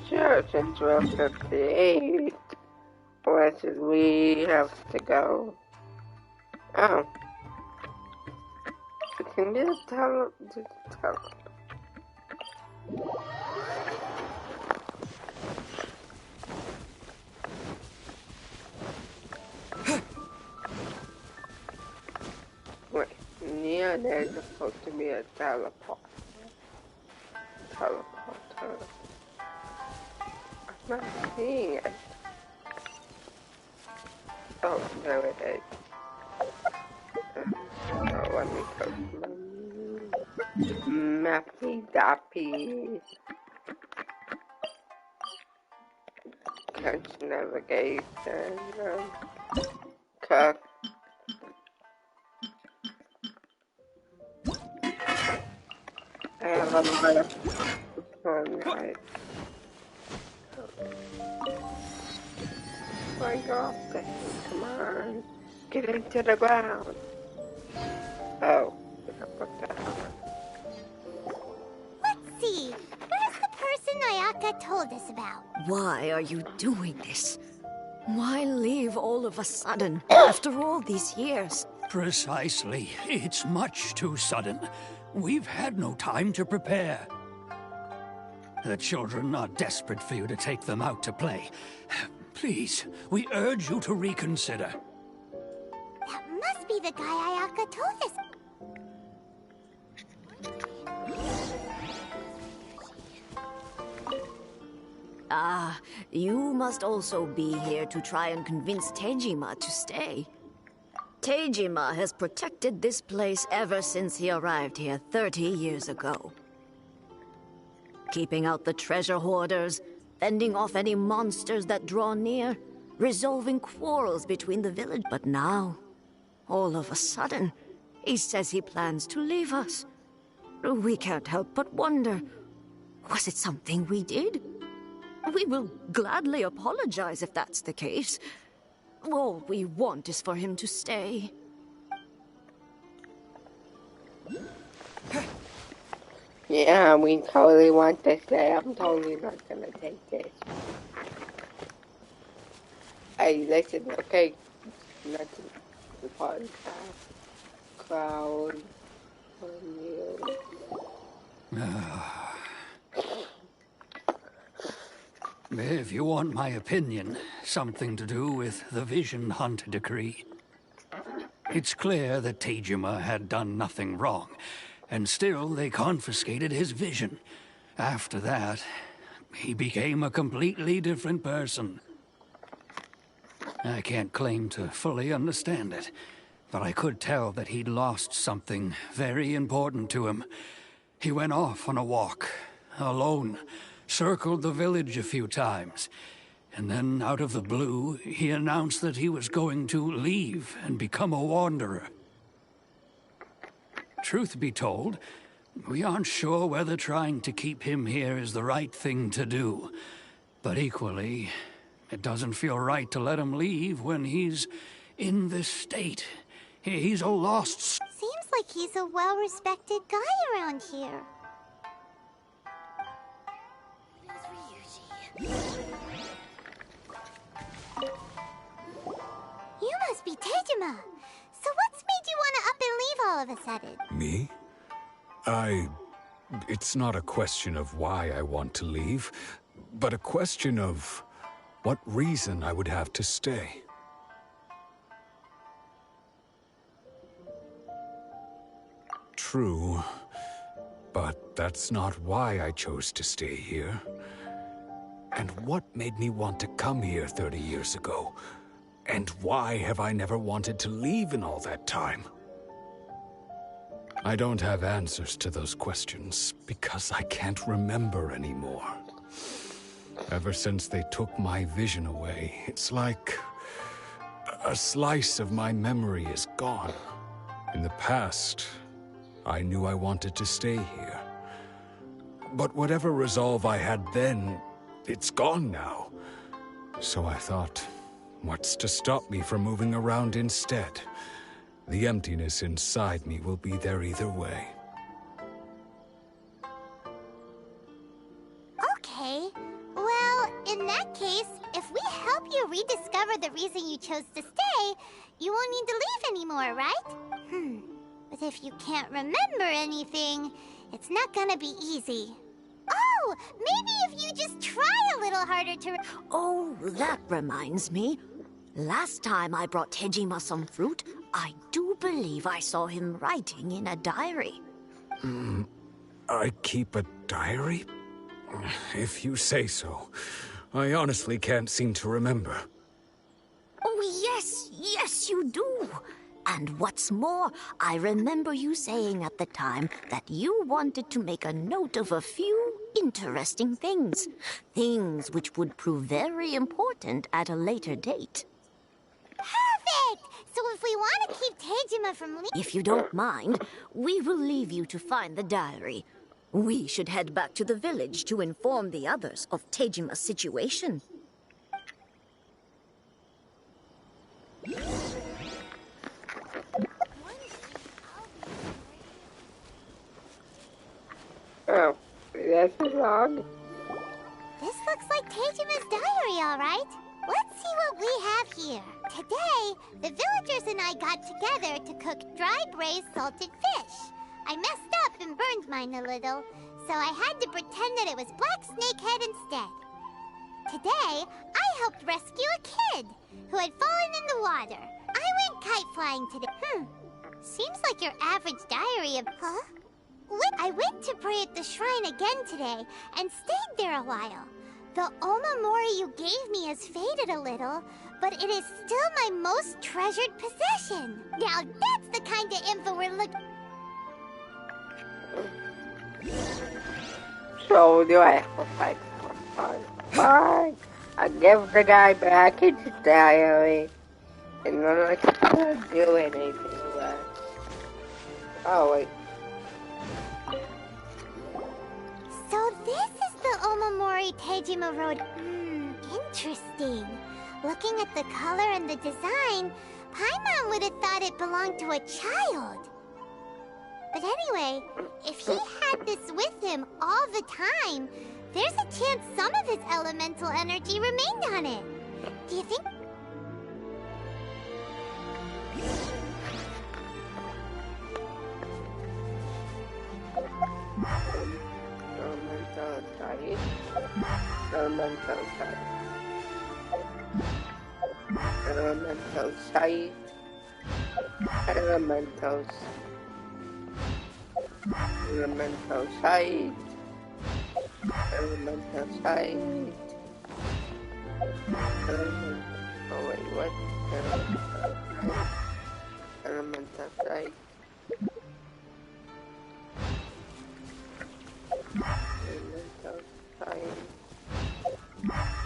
Sure, since we're 58, where should we have to go? Oh. We can just tell. Wait, yeah, there's supposed to be a teleporter. I'm not seeing it. Oh, there it is. So let me go to my Mappy Dappy. Coach navigation. Cook. I have a lot of fun, right? My God, come on. Get into the ground. Oh, I put that on. Let's see. Where's the person Ayaka told us about? Why are you doing this? Why leave all of a sudden, after all these years? Precisely. It's much too sudden. We've had no time to prepare. The children are desperate for you to take them out to play. Please, we urge you to reconsider. That must be the guy Ayaka told us. Ah, you must also be here to try and convince Tejima to stay. Tejima has protected this place ever since he arrived here 30 years ago. Keeping out the treasure hoarders, fending off any monsters that draw near, resolving quarrels between the village. But now, all of a sudden, he says he plans to leave us. We can't help but wonder, was it something we did? We will gladly apologize if that's the case. All we want is for him to stay. Yeah, we totally want to stay. I'm totally not gonna take this. Hey, listen, okay? Not the podcast. Crowd. On you. If you want my opinion, something to do with the Vision Hunt decree. It's clear that Tejima had done nothing wrong, and still they confiscated his vision. After that, he became a completely different person. I can't claim to fully understand it, but I could tell that he'd lost something very important to him. He went off on a walk, alone, circled the village a few times, and then, out of the blue, he announced that he was going to leave and become a wanderer. Truth be told, we aren't sure whether trying to keep him here is the right thing to do. But equally, it doesn't feel right to let him leave when he's in this state. He's a lost... Seems like he's a well-respected guy around here. You must be Tejima. So what's made you want to up and leave all of a sudden? Me? It's not a question of why I want to leave, but a question of what reason I would have to stay. True, but that's not why I chose to stay here. And what made me want to come here 30 years ago? And why have I never wanted to leave in all that time? I don't have answers to those questions because I can't remember anymore. Ever since they took my vision away, it's like a slice of my memory is gone. In the past, I knew I wanted to stay here. But whatever resolve I had then, it's gone now. So I thought, what's to stop me from moving around instead? The emptiness inside me will be there either way. Okay. Well, in that case, if we help you rediscover the reason you chose to stay, you won't need to leave anymore, right? But if you can't remember anything, it's not gonna be easy. Oh, maybe if you just try a little harder to... Oh, that reminds me. Last time I brought Tejima some fruit, I do believe I saw him writing in a diary. I keep a diary? If you say so. I honestly can't seem to remember. Oh, yes, you do. And what's more, I remember you saying at the time that you wanted to make a note of a few interesting things. Things which would prove very important at a later date. Perfect! So if we want to keep Tejima from leaving... If you don't mind, we will leave you to find the diary. We should head back to the village to inform the others of Tejima's situation. Oh, that's a log. This looks like Tejima's diary, all right. Let's see what we have here. Today, the villagers and I got together to cook dry braised salted fish. I messed up and burned mine a little, so I had to pretend that it was black snakehead instead. Today, I helped rescue a kid who had fallen in the water. I went kite flying today. Seems like your average diary of... Huh? I went to pray at the shrine again today and stayed there a while. The Omamori you gave me has faded a little, but it is still my most treasured possession. Now that's the kind of info we're looking... So do I have to fight for fun? Fine. I give the guy back his diary, and then I can't do anything with it. Oh, wait. So this is the Omamori Tejima Road. Interesting. Looking at the color and the design, Paimon would have thought it belonged to a child. But anyway, if he had this with him all the time, there's a chance some of his elemental energy remained on it. Do you think... Elemental sight. Elemental sight. Oh wait, what? sight. Elemental sight.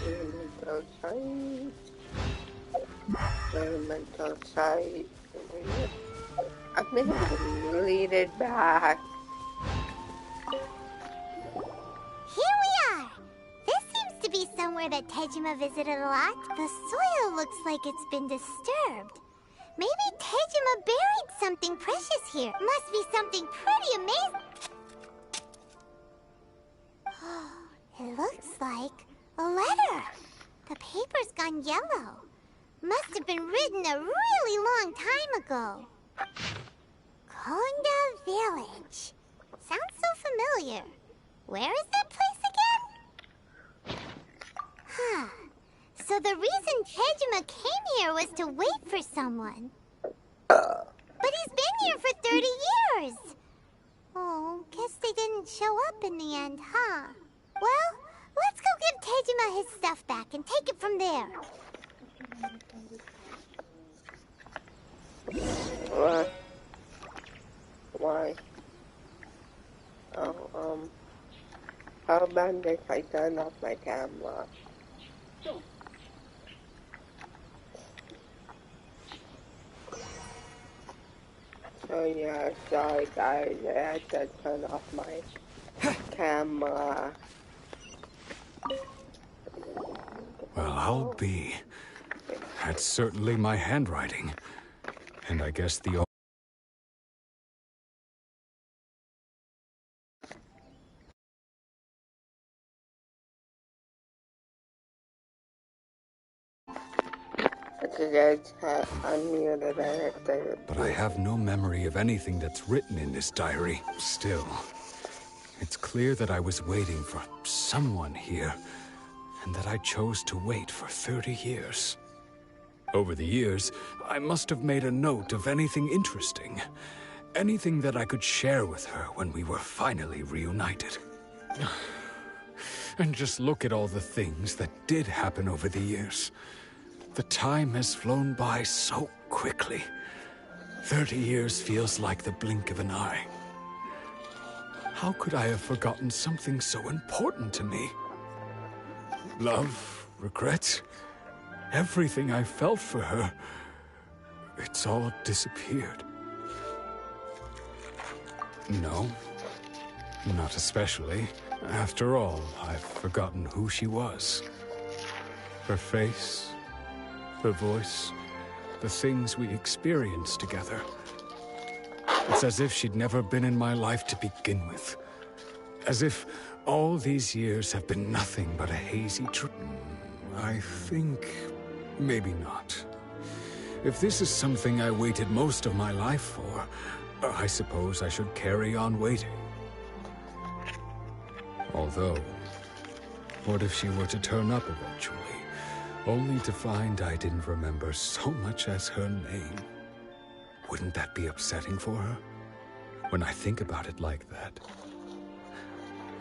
Elemental sight. Elemental sight. I'm gonna lead it back. Here we are! This seems to be somewhere that Tejima visited a lot. The soil looks like it's been disturbed. Maybe Tejima buried something precious here. Must be something pretty amazing. It looks like a letter. The paper's gone yellow. Must have been written a really long time ago. Konda Village. Sounds so familiar. Where is that place again? Huh. So the reason Tejima came here was to wait for someone. But he's been here for 30 years. Oh, guess they didn't show up in the end, huh? Well, let's go give Tejima his stuff back and take it from there. What? Why? Oh, how about if I turn off my camera? So yeah, sorry guys, I had to turn off my camera. Well, I'll be. That's certainly my handwriting. And I guess the But I have no memory of anything that's written in this diary. Still, it's clear that I was waiting for someone here, and that I chose to wait for 30 years. Over the years, I must have made a note of anything interesting. Anything that I could share with her when we were finally reunited. And just look at all the things that did happen over the years. The time has flown by so quickly. 30 years feels like the blink of an eye. How could I have forgotten something so important to me? Love, regret, everything I felt for her, it's all disappeared. No, not especially. After all, I've forgotten who she was. Her face, her voice, the things we experienced together. It's as if she'd never been in my life to begin with. As if all these years have been nothing but a hazy I think maybe not. If this is something I waited most of my life for, I suppose I should carry on waiting. Although, what if she were to turn up eventually? Only to find I didn't remember so much as her name. Wouldn't that be upsetting for her? When I think about it like that,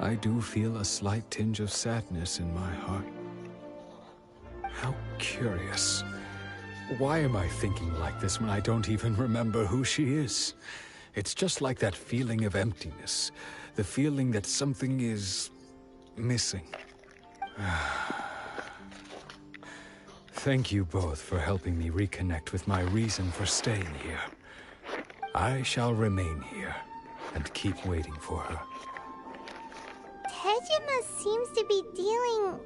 I do feel a slight tinge of sadness in my heart. How curious. Why am I thinking like this when I don't even remember who she is? It's just like that feeling of emptiness. The feeling that something is missing. Thank you both for helping me reconnect with my reason for staying here. I shall remain here and keep waiting for her. Tejima seems to be dealing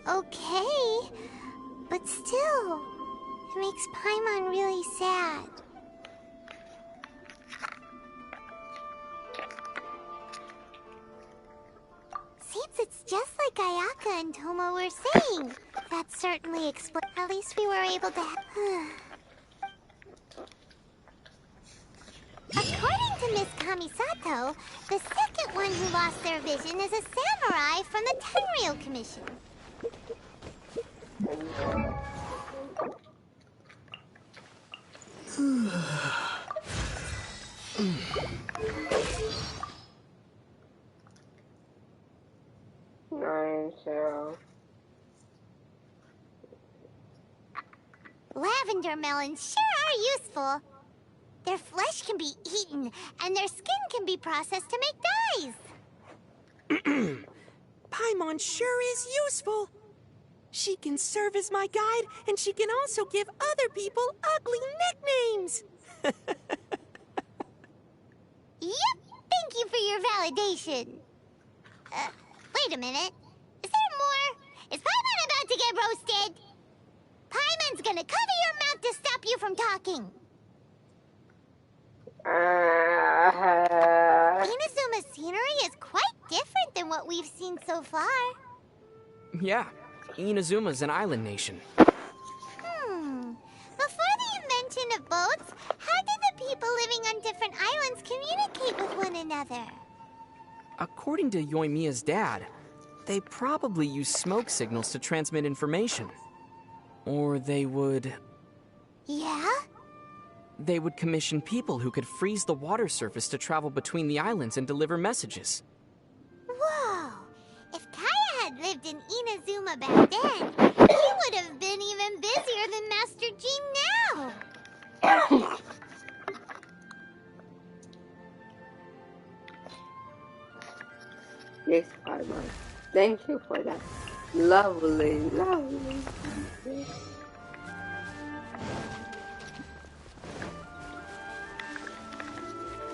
okay, but still, it makes Paimon really sad. Seems it's just like Ayaka and Toma were saying. That certainly explains. At least we were able to. According to Miss Kamisato, the second one who lost their vision is a samurai from the Tenryou Commission. Lavender melons sure are useful. Their flesh can be eaten, and their skin can be processed to make dyes. Paimon sure is useful. She can serve as my guide, and she can also give other people ugly nicknames. Yep, thank you for your validation. Wait a minute. Is there more? Is Paimon about to get roasted? Paimon's gonna cover your mouth to stop you from talking. Inazuma's scenery is quite different than what we've seen so far. Yeah, Inazuma's an island nation. Before the invention of boats, how did the people living on different islands communicate with one another? According to Yoimiya's dad, they probably use smoke signals to transmit information. Or they would... Yeah? They would commission people who could freeze the water surface to travel between the islands and deliver messages. Whoa! If Kaya had lived in Inazuma back then, he would have been even busier than Master Jean now! Yes, Paimon. Thank you for that. Lovely, lovely.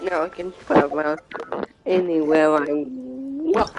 Now I can travel anywhere I want.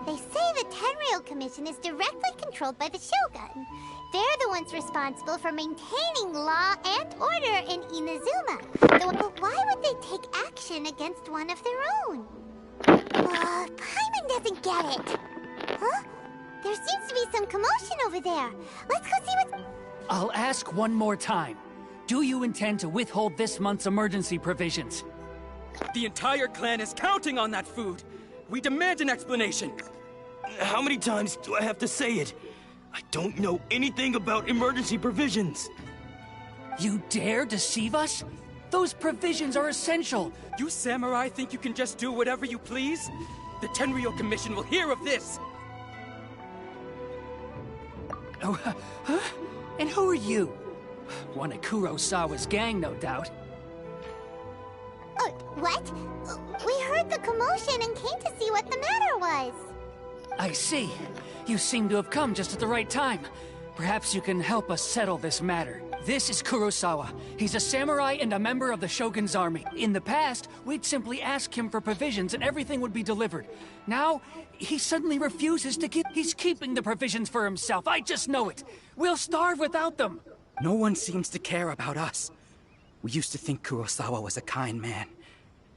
They say the Tenryou Commission is directly controlled by the Shogun. They're the ones responsible for maintaining law and order in Inazuma. But why would they take action against one of their own? Paimon doesn't get it. Huh? There seems to be some commotion over there. Let's go see what's... I'll ask one more time. Do you intend to withhold this month's emergency provisions? The entire clan is counting on that food. We demand an explanation. How many times do I have to say it? I don't know anything about emergency provisions. You dare deceive us? Those provisions are essential. You samurai think you can just do whatever you please? The Tenryou Commission will hear of this. Oh, huh? And who are you? One of Kurosawa's gang, no doubt. What? We heard the commotion and came to see what the matter was. I see. You seem to have come just at the right time. Perhaps you can help us settle this matter. This is Kurosawa. He's a samurai and a member of the Shogun's army. In the past, we'd simply ask him for provisions and everything would be delivered. Now, he suddenly refuses to give... He's keeping the provisions for himself. I just know it. We'll starve without them. No one seems to care about us. We used to think Kurosawa was a kind man,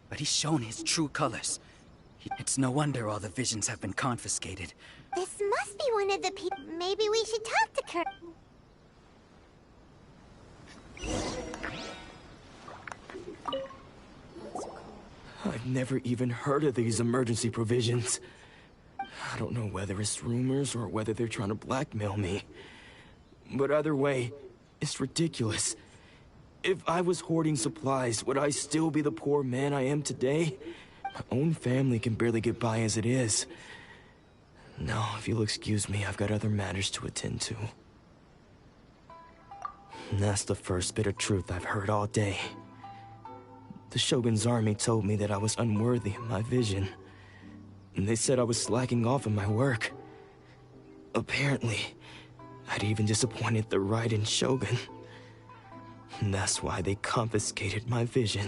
but he's shown his true colors. It's no wonder all the visions have been confiscated. This must be one of the people. Maybe we should talk to Kurt. I've never even heard of these emergency provisions. I don't know whether it's rumors or whether they're trying to blackmail me. But either way, it's ridiculous. If I was hoarding supplies, would I still be the poor man I am today? My own family can barely get by as it is. Now, if you'll excuse me, I've got other matters to attend to. And that's the first bit of truth I've heard all day. The Shogun's army told me that I was unworthy of my vision. And they said I was slacking off in my work. Apparently, I'd even disappointed the Raiden Shogun. And that's why they confiscated my vision.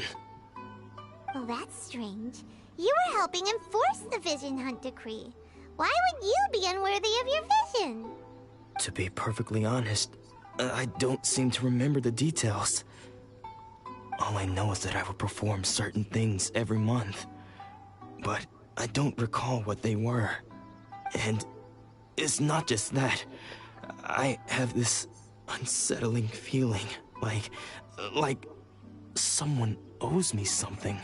Well, that's strange. You were helping enforce the Vision Hunt Decree. Why would you be unworthy of your vision? To be perfectly honest, I don't seem to remember the details. All I know is that I would perform certain things every month. But I don't recall what they were. And it's not just that. I have this unsettling feeling, like someone owes me something.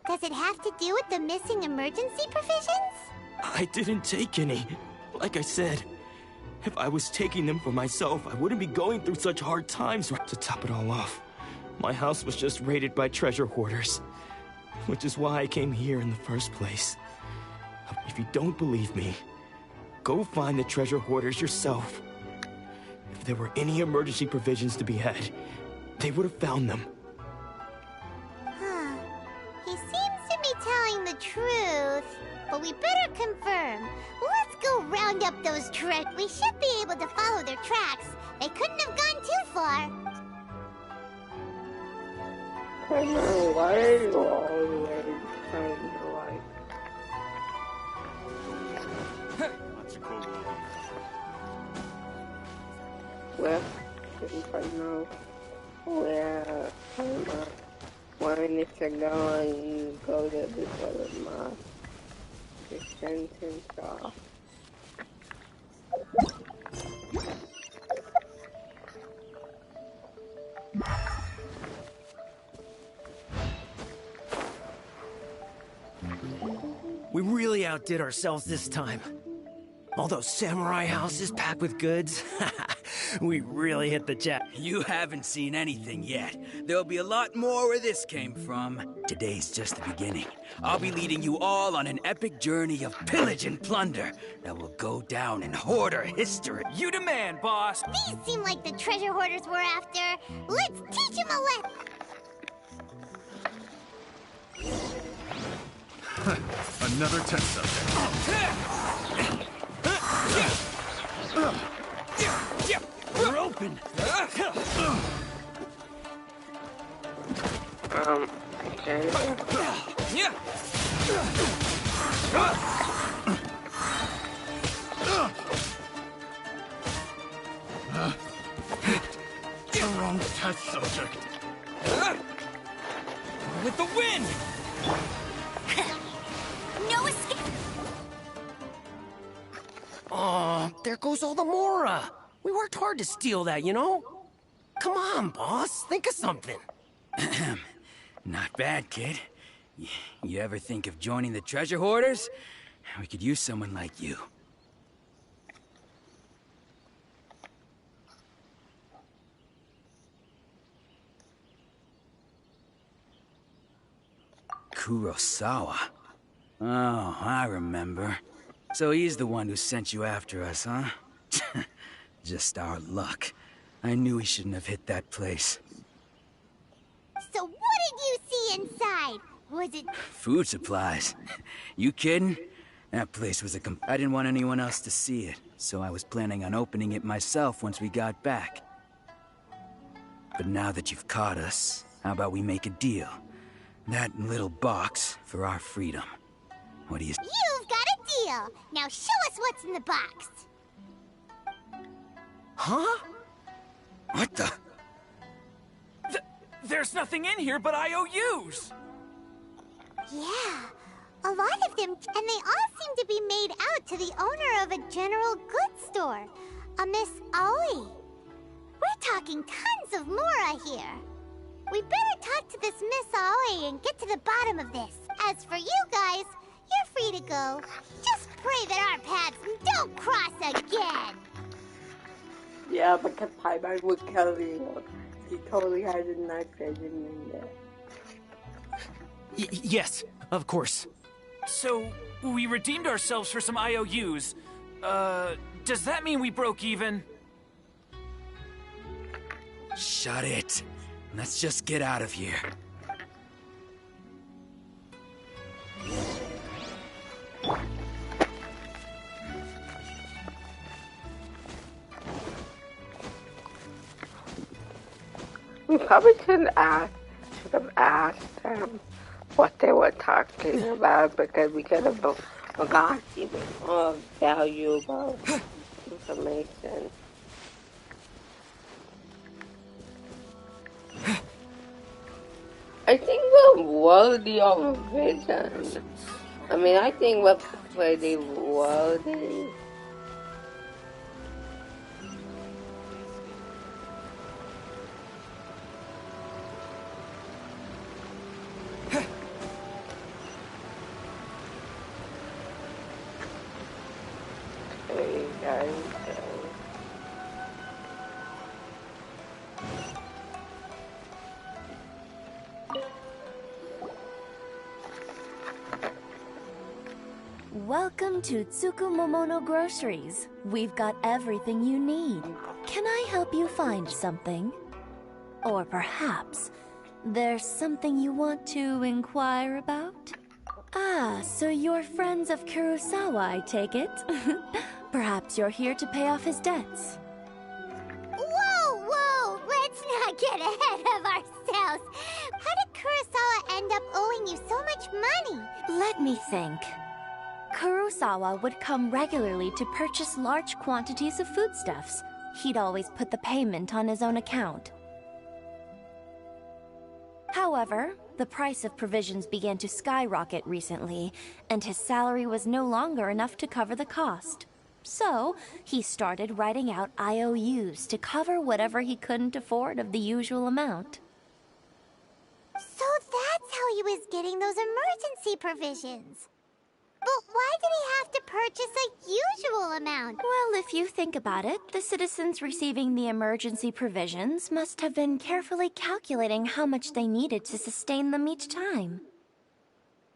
Does it have to do with the missing emergency provisions? I didn't take any. Like I said, if I was taking them for myself, I wouldn't be going through such hard times. To top it all off, my house was just raided by treasure hoarders, which is why I came here in the first place. If you don't believe me, go find the treasure hoarders yourself. If there were any emergency provisions to be had, they would have found them. Huh. He seems to be telling the truth, but we better confirm. Let's go round up those We should be able to follow their tracks. They couldn't have gone too far. I know, why are you always trying to like... Well, I know where I'm wanting to go and go to this other mosque. The sentence off. We really outdid ourselves this time. All those samurai houses packed with goods. We really hit the jack. You haven't seen anything yet. There'll be a lot more where this came from. Today's just the beginning. I'll be leading you all on an epic journey of pillage and plunder that will go down in hoarder history. You demand, boss. These seem like the treasure hoarders we're after. Let's teach them a lesson. Another test subject. We're open. Okay. The wrong test subject. With the wind! No escape! Oh, there goes all the Mora. We worked hard to steal that, you know? Come on, boss. Think of something. Not bad, kid. You ever think of joining the treasure hoarders? We could use someone like you. Kurosawa. Oh, I remember. So he's the one who sent you after us, huh? Just our luck. I knew he shouldn't have hit that place. So what did you see inside? Was it... Food supplies. You kidding? That place was I didn't want anyone else to see it, so I was planning on opening it myself once we got back. But now that you've caught us, how about we make a deal? That little box for our freedom. What do you... You've got a deal! Now show us what's in the box! Huh? What the... There's nothing in here but IOUs! Yeah, a lot of them, and they all seem to be made out to the owner of a general goods store, a Miss Aoi. We're talking tons of Mora here. We better talk to this Miss Aoi and get to the bottom of this. As for you guys, you're free to go. Just pray that our paths don't cross again. Yeah, because Paimon would kill you. He totally has a night vision in there. Yes, of course. So, we redeemed ourselves for some IOUs. Does that mean we broke even? Shut it. Let's just get out of here. We probably should have asked them what they were talking about, because we could have got even more valuable information. I think we're worthy of a vision. I mean, I think we're pretty worthy. There you go. Welcome to Tsukumomono Groceries. We've got everything you need. Can I help you find something? Or perhaps there's something you want to inquire about? Ah, so you're friends of Kurosawa, I take it? Perhaps you're here to pay off his debts. Whoa, whoa! Let's not get ahead of ourselves. How did Kurosawa end up owing you so much money? Let me think. Kurosawa would come regularly to purchase large quantities of foodstuffs. He'd always put the payment on his own account. However, the price of provisions began to skyrocket recently, and his salary was no longer enough to cover the cost. So, he started writing out IOUs to cover whatever he couldn't afford of the usual amount. So that's how he was getting those emergency provisions. But why did he have to purchase a usual amount? Well, if you think about it, the citizens receiving the emergency provisions must have been carefully calculating how much they needed to sustain them each time.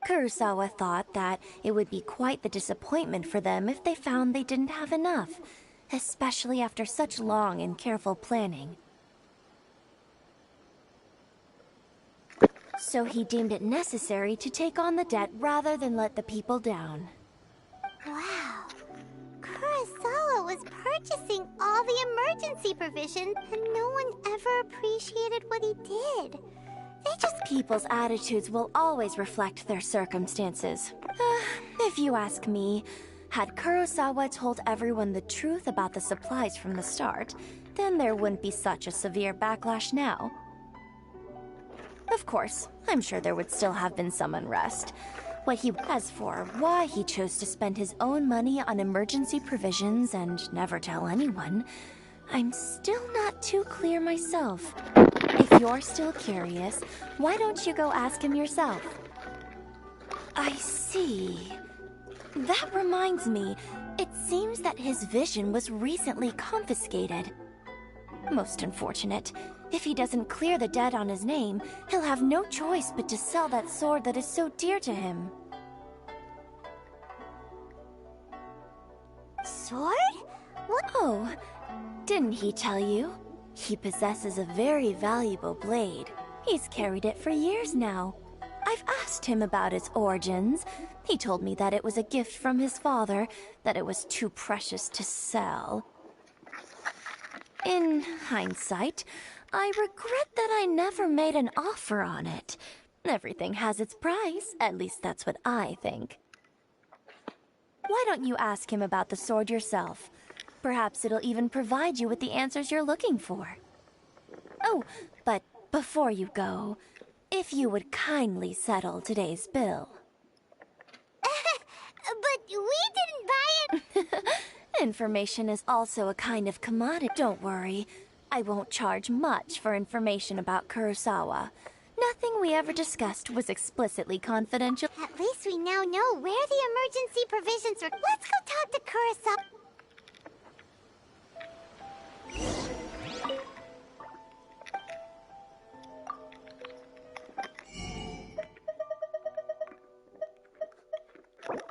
Kurosawa thought that it would be quite the disappointment for them if they found they didn't have enough, especially after such long and careful planning. So he deemed it necessary to take on the debt rather than let the people down. Wow. Kurosawa was purchasing all the emergency provisions, and no one ever appreciated what he did. People's attitudes will always reflect their circumstances. If you ask me, had Kurosawa told everyone the truth about the supplies from the start, then there wouldn't be such a severe backlash now. Of course, I'm sure there would still have been some unrest. As for why he chose to spend his own money on emergency provisions and never tell anyone, I'm still not too clear myself. If you're still curious, why don't you go ask him yourself? I see. That reminds me, it seems that his vision was recently confiscated. Most unfortunate. If he doesn't clear the debt on his name, he'll have no choice but to sell that sword that is so dear to him. Sword? What? Oh, didn't he tell you? He possesses a very valuable blade. He's carried it for years now. I've asked him about its origins. He told me that it was a gift from his father, that it was too precious to sell. In hindsight, I regret that I never made an offer on it. Everything has its price, at least that's what I think. Why don't you ask him about the sword yourself? Perhaps it'll even provide you with the answers you're looking for. Oh, but before you go, if you would kindly settle today's bill. But we didn't buy it! Information is also a kind of commodity. Don't worry. I won't charge much for information about Kurosawa. Nothing we ever discussed was explicitly confidential. At least we now know where the emergency provisions are. Let's go talk to Kurosawa.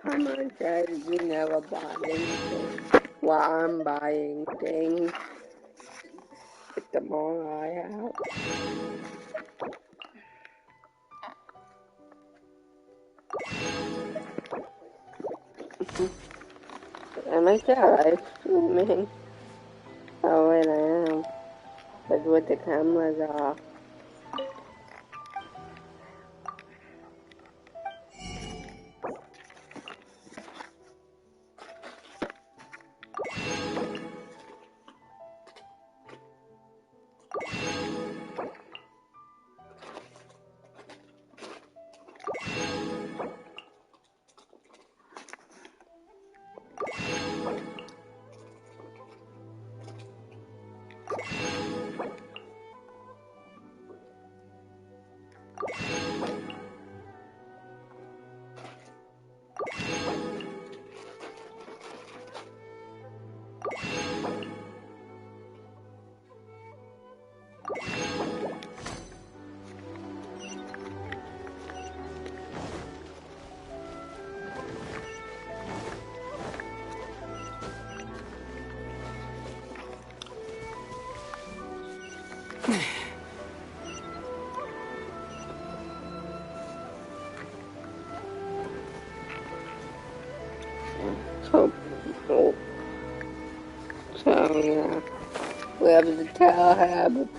Come on, Dad, you never buy anything. Well, I'm buying things. Get the more I have. Am I live streaming? Oh, wait, I am. But with the cameras off. So yeah, we have to tell him.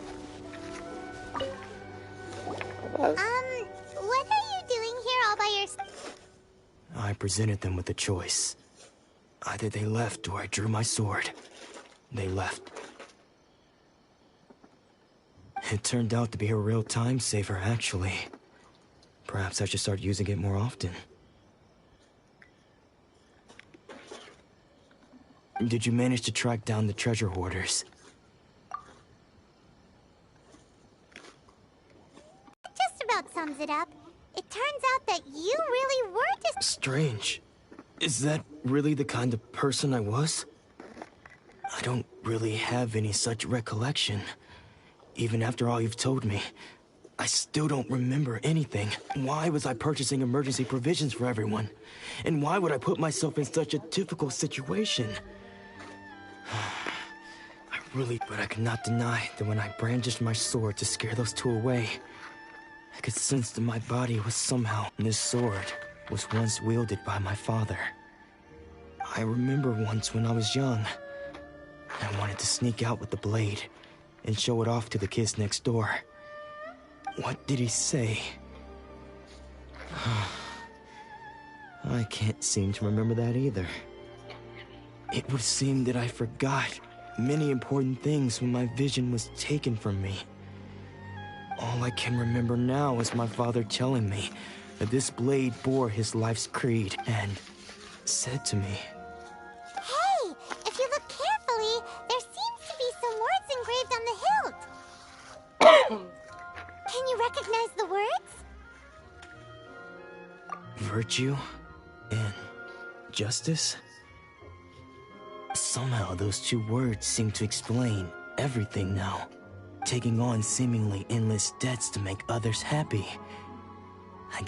What are you doing here all by yourself? I presented them with a choice. Either they left or I drew my sword. They left. It turned out to be a real time saver, actually. Perhaps I should start using it more often. Did you manage to track down the treasure hoarders? Just about sums it up. It turns out that you really were Strange. Is that really the kind of person I was? I don't really have any such recollection. Even after all you've told me, I still don't remember anything. Why was I purchasing emergency provisions for everyone? And why would I put myself in such a difficult situation? But I cannot deny that when I brandished my sword to scare those two away, I could sense that my body was somehow... This sword was once wielded by my father. I remember once when I was young, I wanted to sneak out with the blade and show it off to the kids next door. What did he say? I can't seem to remember that either. It would seem that I forgot many important things when my vision was taken from me. All I can remember now is my father telling me that this blade bore his life's creed and said to me, Hey, if you look carefully, there seems to be some words engraved on the hilt. Can you recognize the words? virtue and justice? Somehow those two words seem to explain everything now. Taking on seemingly endless debts to make others happy.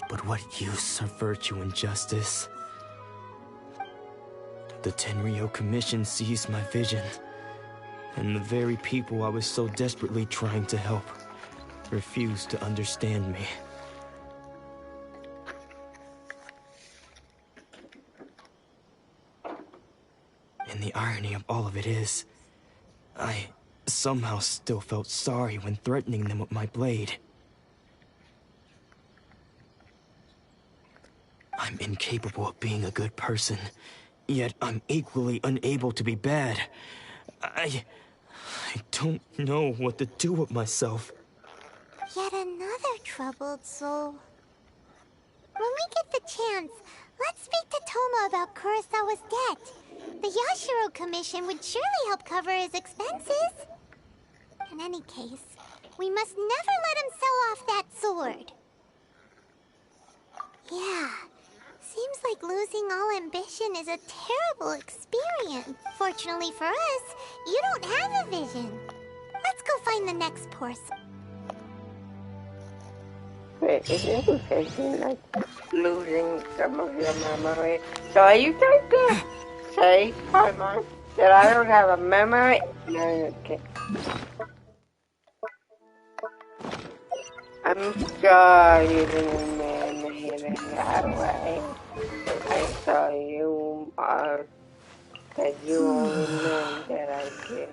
But what use are virtue and justice? The Tenryou Commission seized my vision, and the very people I was so desperately trying to help refused to understand me. And the irony of all of it is, I somehow still felt sorry when threatening them with my blade. I'm incapable of being a good person, yet I'm equally unable to be bad. I don't know what to do with myself. Yet another troubled soul. When we get the chance, let's speak to Toma about Kurosawa's debt. The Yashiro Commission would surely help cover his expenses. In any case, we must never let him sell off that sword. Yeah, seems like losing all ambition is a terrible experience. Fortunately for us, you don't have a vision. Let's go find the next person. Wait, isn't the vision like losing some of your memory? So are you trying to say, Paimon, that I don't have a memory? No, okay. I'm sorry you didn't mean it in that way. I saw you are that you only know that I did.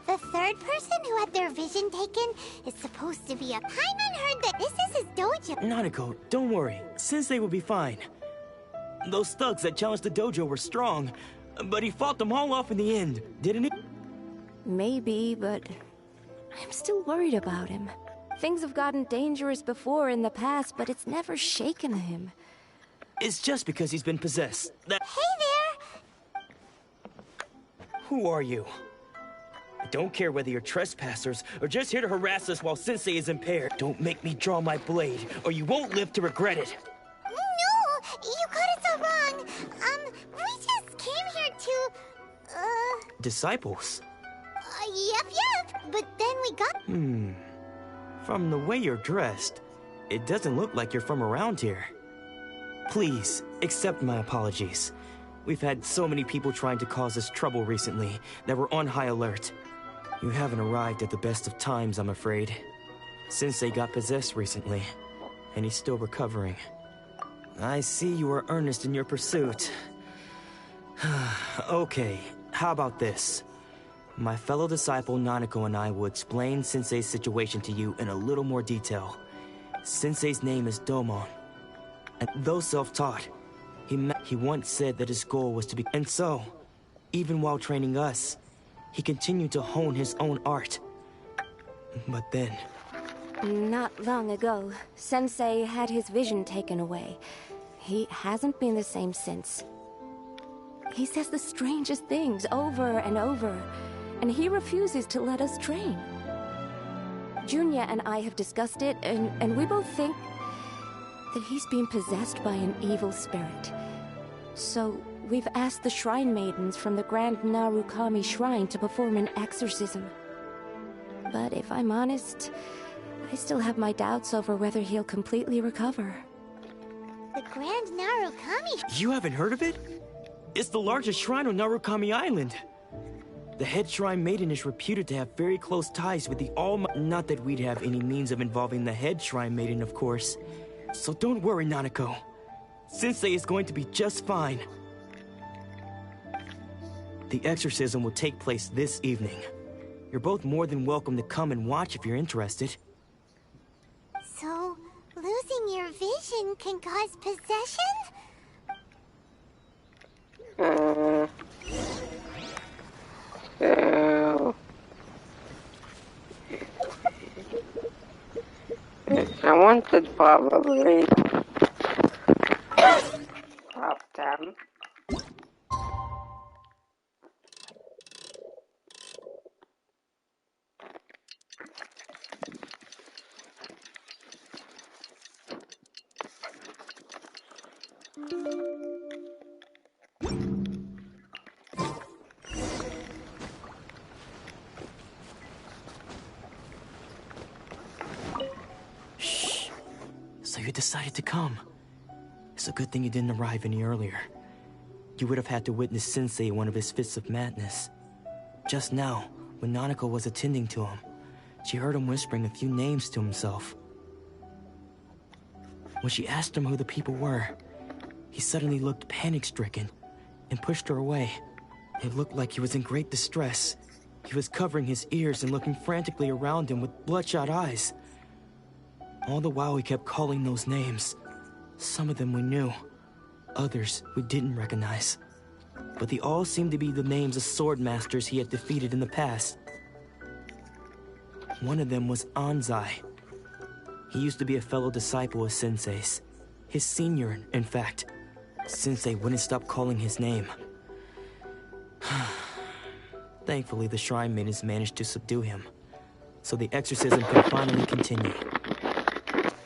The third person who had their vision taken is supposed to be a... Paimon heard that this is his dojo. Nanako, don't worry. Sensei will be fine. Those thugs that challenged the dojo were strong, but he fought them all off in the end, didn't he? Maybe, but I'm still worried about him. Things have gotten dangerous before in the past, but it's never shaken him. It's just because he's been possessed. Hey there! Who are you? I don't care whether you're trespassers or just here to harass us while Sensei is impaired. Don't make me draw my blade, or you won't live to regret it. No! You got it so wrong! We just came here to... disciples? Yep. But then we got... From the way you're dressed, it doesn't look like you're from around here. Please, accept my apologies. We've had so many people trying to cause us trouble recently that we're on high alert. You haven't arrived at the best of times, I'm afraid. Sensei got possessed recently, and he's still recovering. I see you are earnest in your pursuit. Okay, how about this? My fellow disciple Nanako and I will explain Sensei's situation to you in a little more detail. Sensei's name is Domon. And though self-taught, he once said that his goal was to be... And so, even while training us, he continued to hone his own art. But then... Not long ago, Sensei had his vision taken away. He hasn't been the same since. He says the strangest things over and over, and he refuses to let us train. Junya and I have discussed it, and we both think that he's been possessed by an evil spirit. So we've asked the Shrine Maidens from the Grand Narukami Shrine to perform an exorcism. But if I'm honest, I still have my doubts over whether he'll completely recover. The Grand Narukami... You haven't heard of it? It's the largest shrine on Narukami Island. The head shrine maiden is reputed to have very close ties with the Not that we'd have any means of involving the head shrine maiden, of course. So don't worry, Nanako. Sensei is going to be just fine. The exorcism will take place this evening. You're both more than welcome to come and watch if you're interested. So, losing your vision can cause possession? I wanted probably top 10. Shh. So you decided to come. It's a good thing you didn't arrive any earlier. You would have had to witness Sensei in one of his fits of madness. Just now, when Nanako was attending to him, she heard him whispering a few names to himself. When she asked him who the people were, he suddenly looked panic-stricken and pushed her away. It looked like he was in great distress. He was covering his ears and looking frantically around him with bloodshot eyes. All the while he kept calling those names. Some of them we knew, others we didn't recognize. But they all seemed to be the names of sword masters he had defeated in the past. One of them was Anzai. He used to be a fellow disciple of Sensei's. His senior, in fact. Sensei wouldn't stop calling his name. Thankfully, the Shrine Maidens managed to subdue him, so the exorcism can finally continue.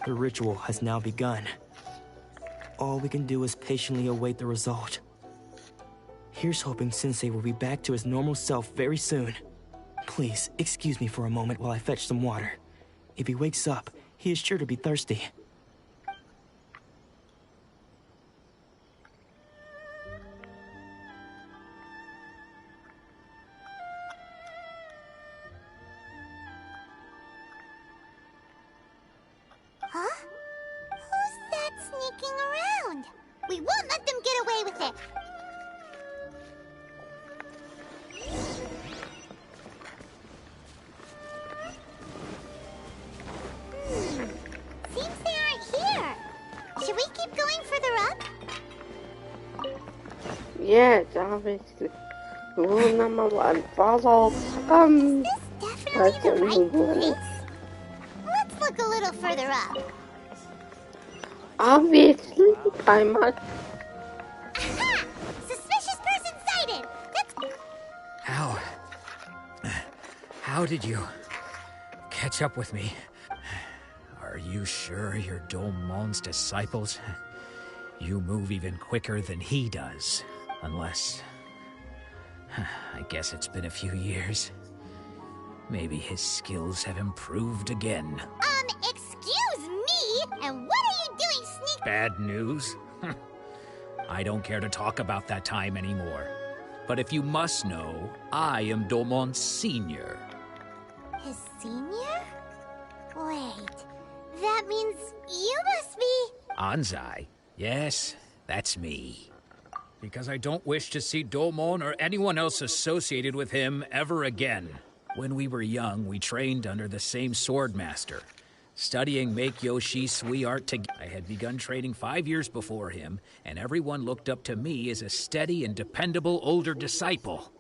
The ritual has now begun. All we can do is patiently await the result. Here's hoping Sensei will be back to his normal self very soon. Please, excuse me for a moment while I fetch some water. If he wakes up, he is sure to be thirsty. Huh? Who's that sneaking around? We won't let them get away with it. Seems they aren't here. Should we keep going further up? Yes, obviously. Rule number 1, follow, Is this definitely the right place? Let's look a little further up. Obviously, I must. Aha! Suspicious person sighted! How did you catch up with me? Are you sure you're Domon's disciples? You move even quicker than he does. Unless I guess it's been a few years. Maybe his skills have improved again. Excuse me? And what are you doing, Sneak? Bad news? I don't care to talk about that time anymore. But if you must know, I am Domon Sr. His senior? Wait, that means you must be... Anzai? Yes, that's me. Because I don't wish to see Domon or anyone else associated with him ever again. When we were young, we trained under the same swordmaster, studying Make-Yoshi Sui art together. I had begun training 5 years before him, and everyone looked up to me as a steady and dependable older disciple.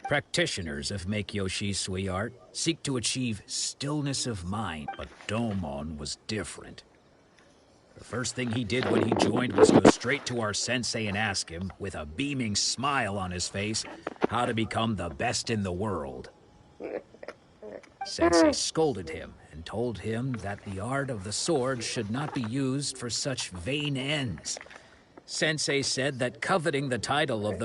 Practitioners of Make-Yoshi Sui art seek to achieve stillness of mind, but Domon was different. The first thing he did when he joined was go straight to our sensei and ask him, with a beaming smile on his face, how to become the best in the world. Sensei scolded him and told him that the art of the sword should not be used for such vain ends. Sensei said that coveting the title of the